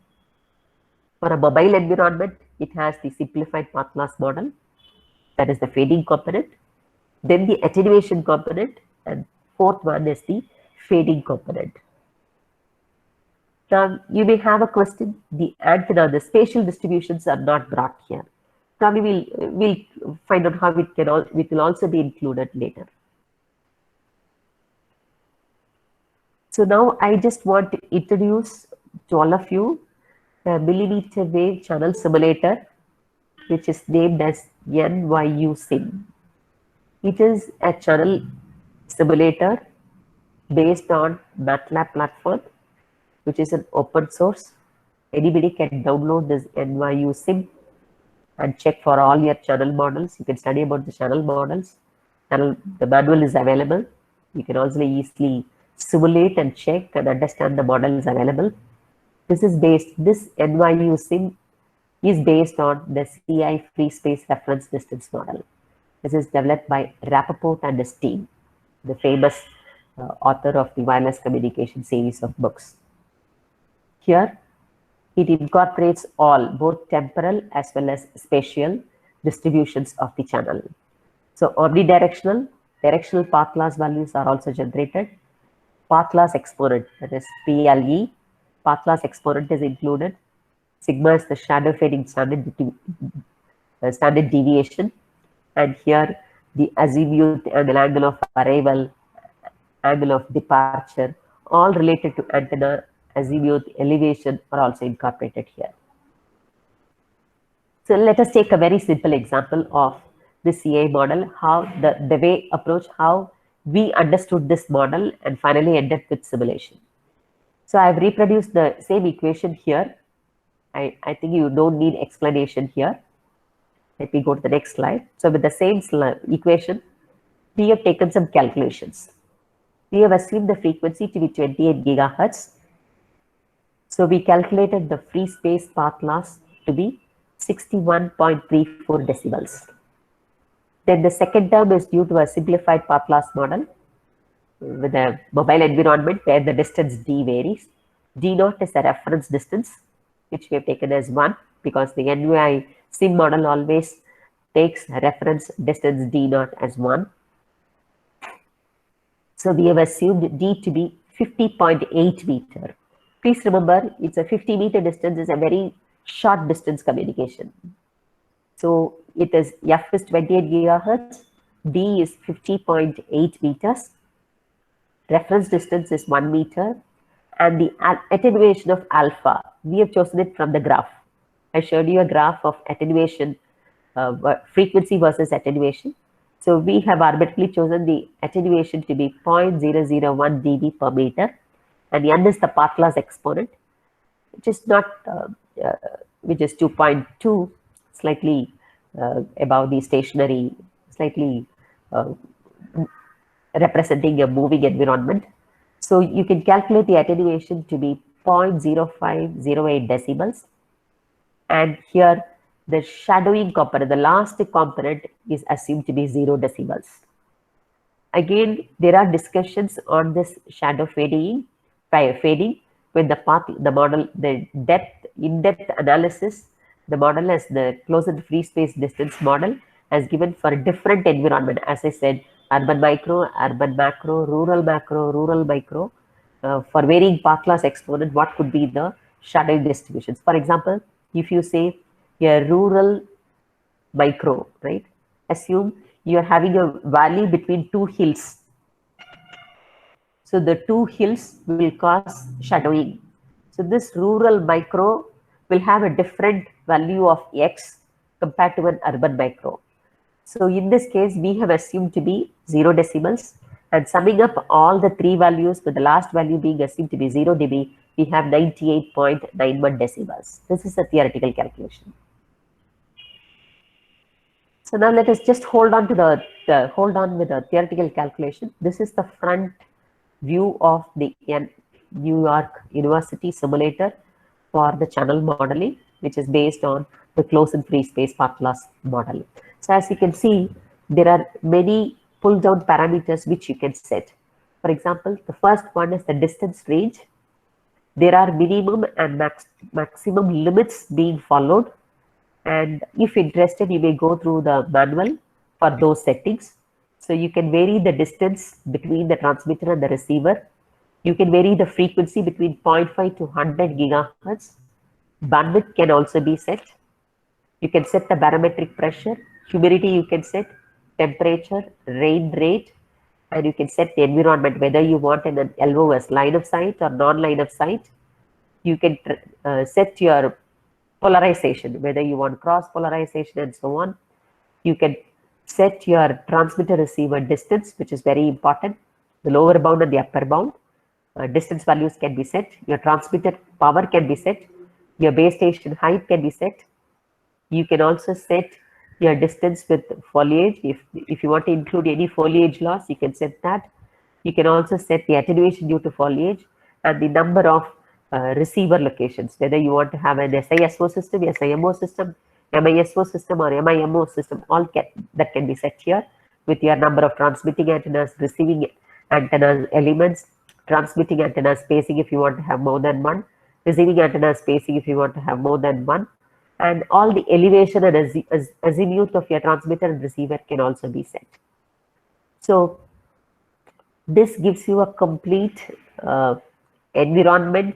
For a mobile environment, it has the simplified path loss model, that is the fading component, then the attenuation component, and fourth one is the fading component. Now you may have a question, the antenna, the spatial distributions are not brought here. Probably we'll find out how it will also be included later. So now I just want to introduce to all of you the millimeter wave channel simulator, which is named as NYU Sim. It is a channel simulator based on MATLAB platform, which is an open source. Anybody can download this NYU Sim and check for all your channel models. You can study about the channel models. The manual is available. You can also easily simulate and check and understand the models available. This NYU Sim is based on the CI free space reference distance model. This is developed by Rappaport and his team, the famous author of the wireless communication series of books. Here, it incorporates all, both temporal as well as spatial distributions of the channel. So omnidirectional, directional path loss values are also generated. Path loss exponent, that is PLE, path loss exponent is included. Sigma is the shadow fading standard deviation. And here the azimuth and the angle of arrival, angle of departure, all related to antenna azimuth elevation are also incorporated here. So let us take a very simple example of the CA model, how the way approach, how we understood this model and finally ended with simulation. So I've reproduced the same equation here. I think you don't need explanation here. Let me go to the next slide. So with the same equation, we have taken some calculations. We have assumed the frequency to be 28 gigahertz. So we calculated the free space path loss to be 61.34 decibels. Then the second term is due to a simplified path loss model with a mobile environment where the distance d varies. D0 is a reference distance, which we have taken as 1 because the NYU Sim model always takes reference distance D0 as 1. So we have assumed D to be 50.8 meter. Please remember, it's a 50-meter distance is a very short distance communication. So it is F is 28 gigahertz, D is 50.8 meters, reference distance is 1 meter, and the attenuation of alpha, we have chosen it from the graph. I showed you a graph of attenuation, frequency versus attenuation. So we have arbitrarily chosen the attenuation to be 0.001 dB per meter, and n is the path loss exponent, which is not, which is 2.2, slightly above the stationary, slightly representing a moving environment. So you can calculate the attenuation to be 0.0508 decibels. And here the shadowing component, the last component, is assumed to be 0 decibels. Again, there are discussions on this shadow fading when the path, the model, the in-depth analysis, the model as the closed free space distance model has given for a different environment. As I said, urban micro, urban macro, rural micro, for varying path loss exponent, what could be the shadowing distributions? For example, if you say a rural micro, right? Assume you are having a valley between two hills. So the two hills will cause shadowing. So this rural micro will have a different value of X compared to an urban micro. So in this case, we have assumed to be 0 decibels, and summing up all the three values with the last value being assumed to be 0 dB, we have 98.91 decibels. This is a theoretical calculation. So now let us just hold on with the theoretical calculation. This is the front view of the New York University simulator for the channel modeling, which is based on the closed free space path loss model. So as you can see, there are many pull down parameters which you can set. For example, the first one is the distance range. There are minimum and maximum limits being followed. And if interested, you may go through the manual for those settings. So you can vary the distance between the transmitter and the receiver. You can vary the frequency between 0.5 to 100 gigahertz. Bandwidth can also be set. You can set the barometric pressure, humidity you can set, temperature, rain rate, and you can set the environment, whether you want an LOS, line of sight or non-line of sight. You can set your polarization, whether you want cross polarization and so on. You can set your transmitter receiver distance, which is very important, the lower bound and the upper bound. Distance values can be set. Your transmitter power can be set. Your base station height can be set. You can also set your distance with foliage. If you want to include any foliage loss, you can set that. You can also set the attenuation due to foliage and the number of receiver locations, whether you want to have an SISO system, SIMO system, MISO system, or MIMO system, that can be set here with your number of transmitting antennas, receiving antennas elements, transmitting antenna spacing if you want to have more than one, receiving antenna spacing if you want to have more than one, and all the elevation and azimuth of your transmitter and receiver can also be set. So this gives you a complete environment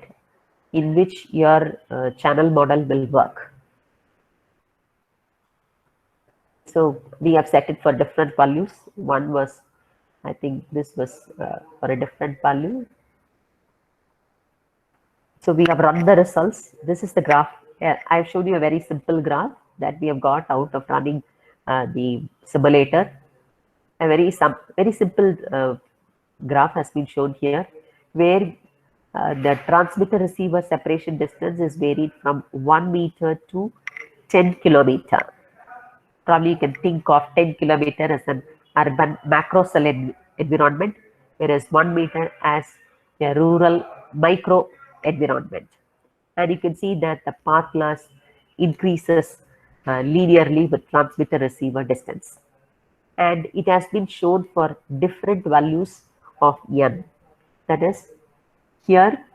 in which your channel model will work. So we have set it for different values. One was, I think this was for a different value. So we have run the results. This is the graph. I've shown you a very simple graph that we have got out of running the simulator. A very simple graph has been shown here, where the transmitter receiver separation distance is varied from 1 meter to 10 kilometer. Probably you can think of 10 kilometer as an urban macro cell environment, whereas 1 meter as a rural micro environment. And you can see that the path loss increases linearly with transmitter receiver distance. And it has been shown for different values of n. That is, here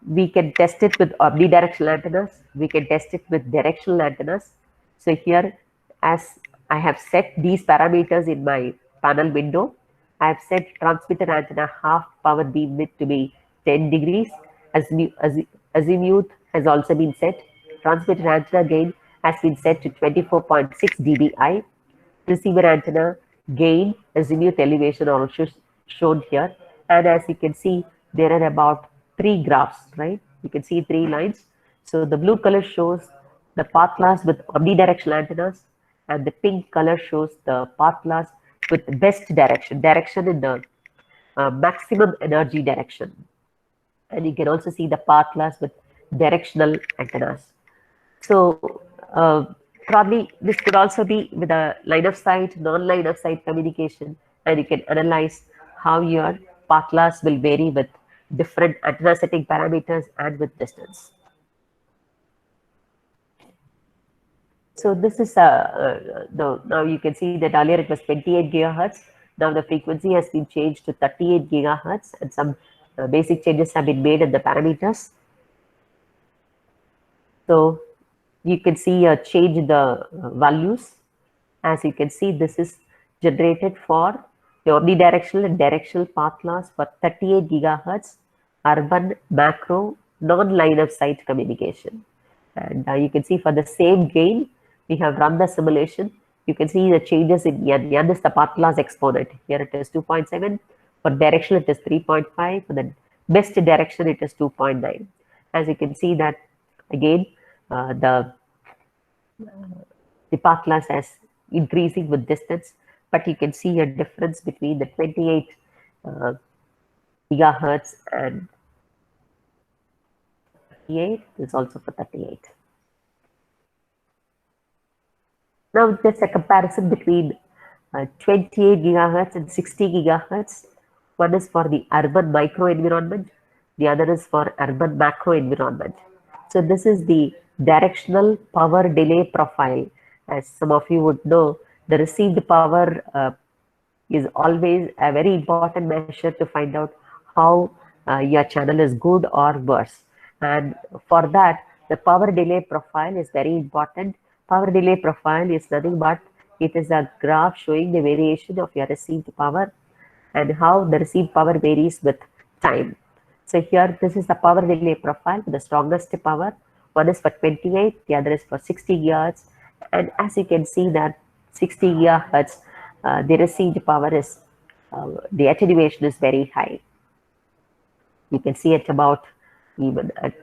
we can test it with omnidirectional antennas. We can test it with directional antennas. So here, as I have set these parameters in my panel window, I have set transmitter antenna half power beam width to be 10 degrees. Azimuth has also been set. Transmitter antenna gain has been set to 24.6 dBi. Receiver antenna gain, azimuth elevation are also shown here. And as you can see, there are about 3 graphs, right? You can see 3 lines. So the blue color shows the path class with omnidirectional antennas, and the pink color shows the path class with best direction in the maximum energy direction. And you can also see the path class with directional antennas. So probably this could also be with a line of sight, non-line of sight communication, and you can analyze how your path class will vary with different antenna setting parameters and with distance. So this is now you can see that earlier it was 28 gigahertz. Now the frequency has been changed to 38 gigahertz, and some basic changes have been made in the parameters. So you can see a change in the values. As you can see, this is generated for the omnidirectional and directional path class for 38 gigahertz urban macro non-line of sight communication. And you can see for the same gain, we have run the simulation. You can see the changes in N. N is the path class exponent. Here it is 2.7. For directional, it is 3.5. For the best direction, it is 2.9. As you can see that again, the path class as increasing with distance, but you can see a difference between the 28 gigahertz and 38 is also for 38. Now there's a comparison between 28 gigahertz and 60 gigahertz. One is for the urban micro environment, the other is for urban macro environment. So this is the directional power delay profile. As some of you would know, the received power is always a very important measure to find out how your channel is good or worse. And for that, the power delay profile is very important. Power delay profile is nothing but it is a graph showing the variation of your received power and how the received power varies with time. So here, this is the power delay profile for the strongest power. One is for 28, the other is for 60 gigahertz. And as you can see that 60 gigahertz, the received power is, the attenuation is very high. You can see it about even at,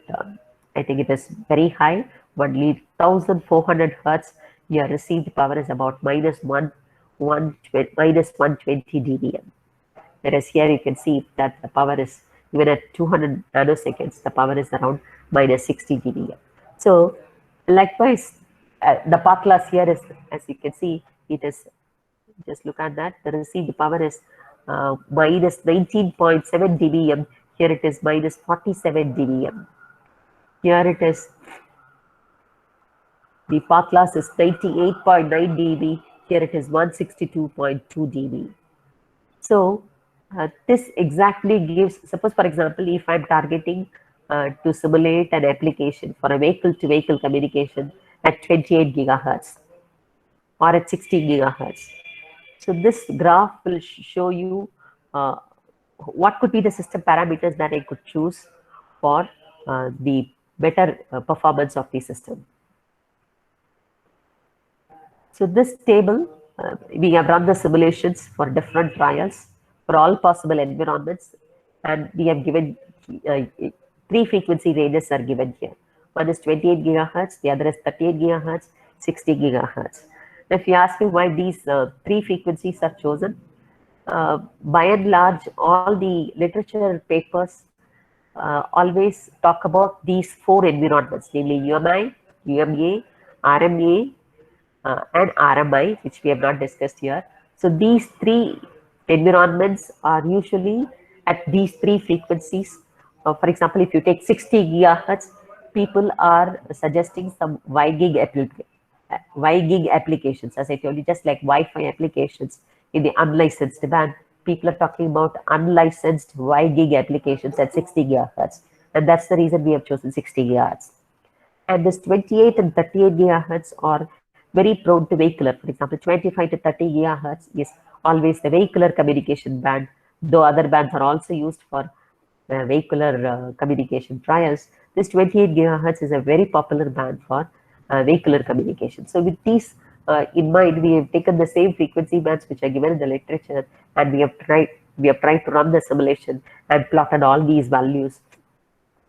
I think it is very high, only 1400 hertz, your received power is about minus 120 dBm. Whereas here you can see that the power is, even at 200 nanoseconds, the power is around minus 60 dBm. So likewise, the path class here is, as you can see, it is, just look at that, the received power is minus 19.7 dBm. Here it is minus 47 dBm. Here it is, the path class is 98.9 dB. Here it is 162.2 dB. So this exactly gives, suppose for example, if I'm targeting to simulate an application for a vehicle-to-vehicle communication at 28 gigahertz or at 60 gigahertz. So this graph will show you what could be the system parameters that I could choose for the better performance of the system. So this table, we have run the simulations for different trials for all possible environments, and we have given 3 frequency ranges are given here. One is 28 gigahertz, the other is 38 gigahertz, 60 gigahertz. If you ask me why these 3 frequencies are chosen, by and large, all the literature papers always talk about these 4 environments, namely UMI, UMA, RMA, and RMI, which we have not discussed here. So these 3 environments are usually at these 3 frequencies. For example, if you take 60 gigahertz, people are suggesting some WiGig applications, as I told you, just like Wi-Fi applications in the unlicensed band. People are talking about unlicensed WiGig applications at 60 gigahertz, and that's the reason we have chosen 60 gigahertz. And this 28 and 38 gigahertz are very prone to vehicular. For example, 25 to 30 gigahertz is always the vehicular communication band, though other bands are also used for vehicular communication trials. This 28 gigahertz is a very popular band for vehicular communication. So with these in mind, we have taken the same frequency bands which are given in the literature, and we have tried to run the simulation and plotted all these values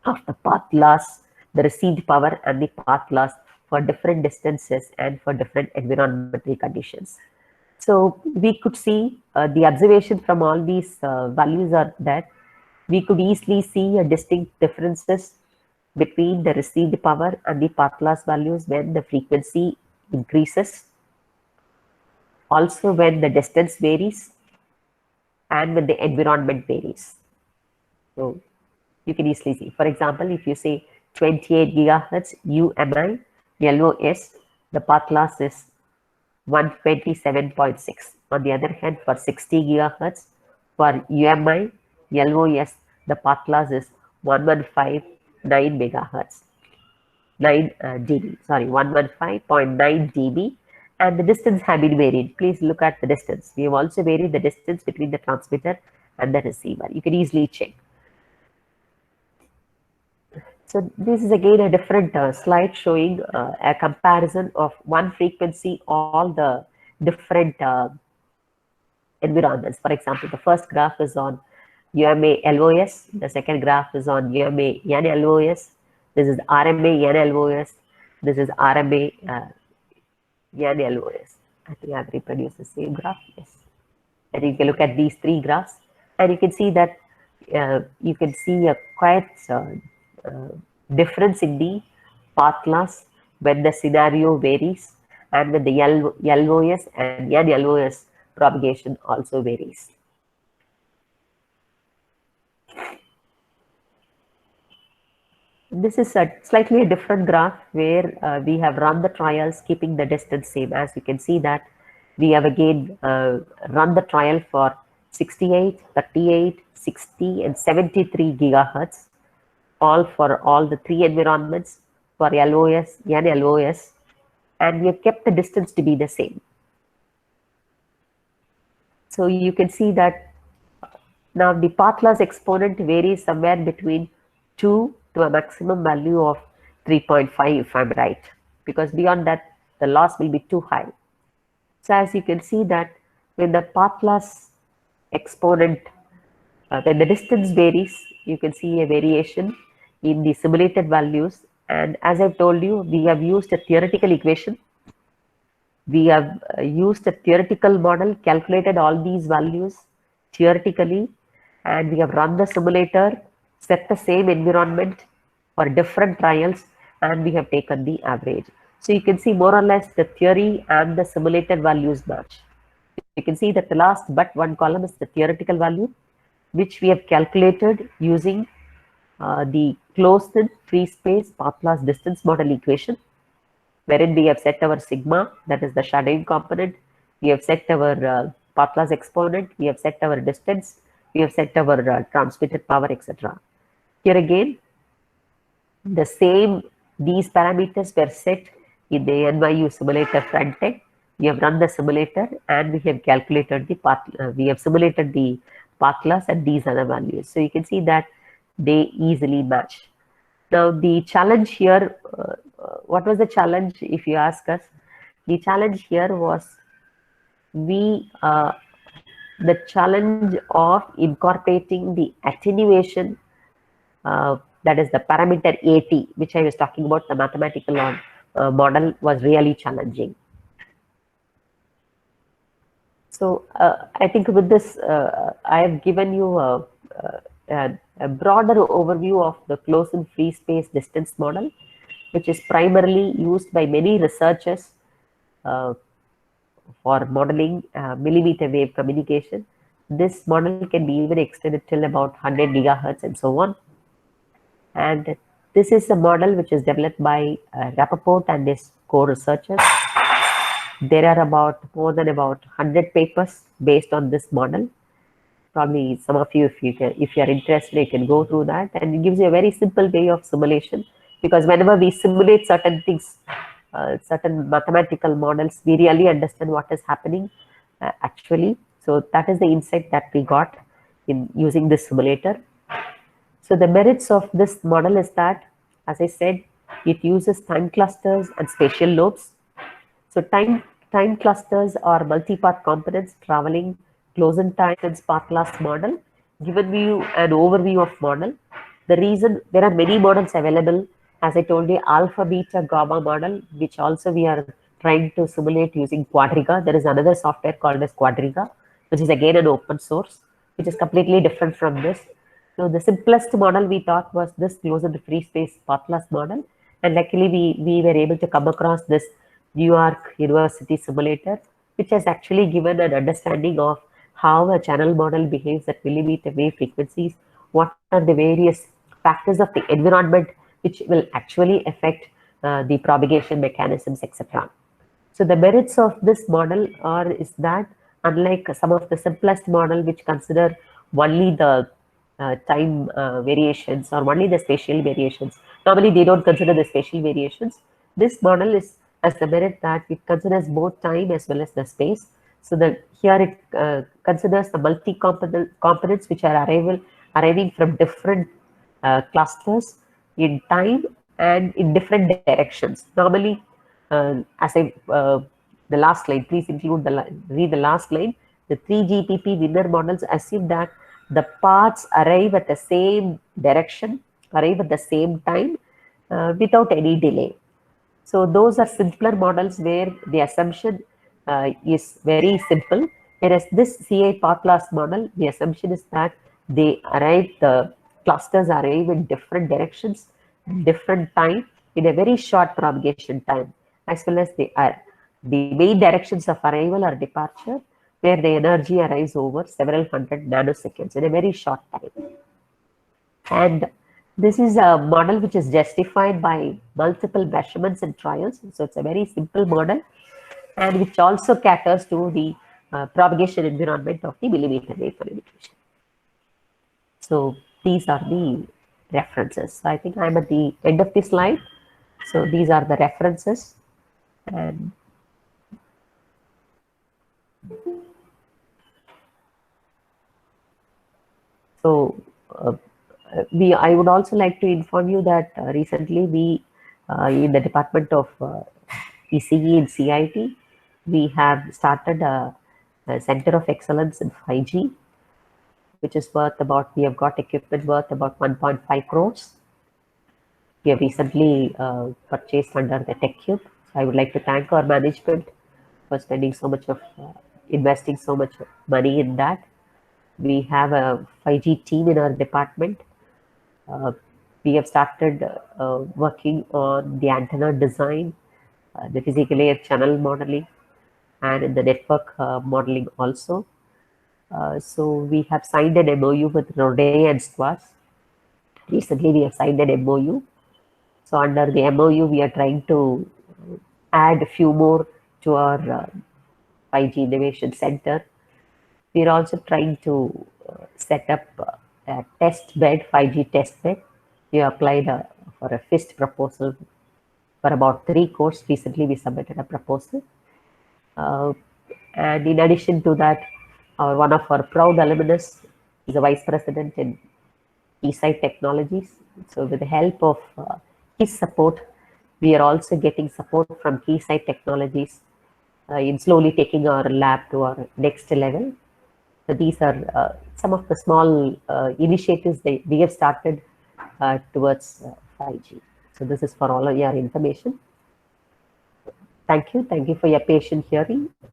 of the path loss, the received power, and the path loss for different distances and for different environmental conditions. So we could see the observation from all these values are that we could easily see a distinct differences between the received power and the path loss values when the frequency increases, also when the distance varies, and when the environment varies. So you can easily see. For example, if you say 28 gigahertz UMI LOS, the path loss is 127.6. On the other hand, for 60 gigahertz for UMI LOS, the path loss is 115.9 megahertz. 9 dB, sorry, 115.9 dB, and the distance have been varied. Please look at the distance. We have also varied the distance between the transmitter and the receiver. You can easily check. So this is again a different slide showing a comparison of one frequency, all the different environments. For example, the first graph is on UMA LOS, the second graph is on UMA NLOS, this is RMA NLOS, this is RMA NLOS. I think I've reproduced the same graph, yes. And you can look at these three graphs, and you can see that you can see a quite difference in the path loss when the scenario varies, and when the LOS and NLOS propagation also varies. This is a slightly different graph where we have run the trials keeping the distance same. As you can see that we have again run the trial for 68, 38, 60 and 73 gigahertz, all for all the three environments for LOS, NLOS, and we have kept the distance to be the same. So you can see that now the path loss exponent varies somewhere between 2 to a maximum value of 3.5 if I'm right, because beyond that the loss will be too high. So as you can see that when the path loss exponent, when the distance varies, you can see a variation in the simulated values. And as I've told you, we have used a theoretical equation. We have used a theoretical model, calculated all these values theoretically, and we have run the simulator, set the same environment for different trials, and we have taken the average. So you can see more or less the theory and the simulated values match. You can see that the last but one column is the theoretical value, which we have calculated using the closed free space path loss distance model equation, wherein we have set our sigma, that is the shadowing component, we have set our path loss exponent, we have set our distance, we have set our transmitted power, etc. Here again, the same, these parameters were set in the NYU simulator front end. We have run the simulator and we have calculated the path, we have simulated the path loss at these other values. So you can see that they easily match. Now the challenge here, what was the challenge if you ask us? The challenge here was the challenge of incorporating the attenuation, that is the parameter AT, which I was talking about, the mathematical model was really challenging. So I think with this, I have given you a broader overview of the closed free space distance model, which is primarily used by many researchers for modeling millimeter wave communication. This model can be even extended till about 100 gigahertz and so on. And this is a model which is developed by Rappaport and his co-researchers. There are more than about 100 papers based on this model. Probably some of you, if you are interested, you can go through that, and it gives you a very simple way of simulation, because whenever we simulate certain things, certain mathematical models, we really understand what is happening actually. So that is the insight that we got in using this simulator. So the merits of this model is that, as I said, it uses time clusters and spatial lobes. So time clusters are multi-part components traveling close in time in spark class model. Given you an overview of model, the reason there are many models available, as I told you, alpha, beta, gamma model, which also we are trying to simulate using Quadriga. There is another software called as Quadriga, which is again an open source, which is completely different from this. So the simplest model we thought was this closed free space Patlas model. And luckily we were able to come across this New York University simulator, which has actually given an understanding of how a channel model behaves at millimeter wave frequencies, what are the various factors of the environment which will actually affect the propagation mechanisms, etc. So the merits of this model are is that unlike some of the simplest model which consider only the time variations or only the spatial variations, normally they don't consider the spatial variations. This model is has the merit that it considers both time as well as the space. So that here it considers the components which are arriving from different clusters in time and in different directions. Normally, as I the last line, please include read the last line. The 3GPP winner models assume that the parts arrive at the same direction, arrive at the same time without any delay. So those are simpler models where the assumption is very simple. Whereas this CA path class model, the assumption is that the clusters arrive in different directions, different time, in a very short propagation time, as well as the main directions of arrival or departure, where the energy arrives over several hundred nanoseconds in a very short time. And this is a model which is justified by multiple measurements and trials. So it's a very simple model and which also caters to the propagation environment of the millimeter wave communication. So these are the references. So I think I'm at the end of the slide. So these are the references. And so I would also like to inform you that recently we, in the Department of ECE and CIT, we have started a Center of Excellence in 5G, which is worth about, we have got equipment worth about 1.5 crores. We have recently purchased under the TechCube. So I would like to thank our management for spending so much of, investing so much money in that. We have a 5G team in our department. We have started working on the antenna design, the physical layer channel modeling, and in the network modeling also. So we have signed an MOU with Rode and Squash. Recently, we have signed an MOU. So under the MOU, we are trying to add a few more to our 5G Innovation Center. We are also trying to set up a test bed, 5G test bed. We applied for a FIST proposal for about 3 crores. Recently, we submitted a proposal. And in addition to that, one of our proud alumnus is a vice president in Keysight Technologies. So with the help of his support, we are also getting support from Keysight Technologies in slowly taking our lab to our next level. So these are some of the small initiatives that we have started towards 5G. So this is for all of your information. Thank you. Thank you for your patient hearing.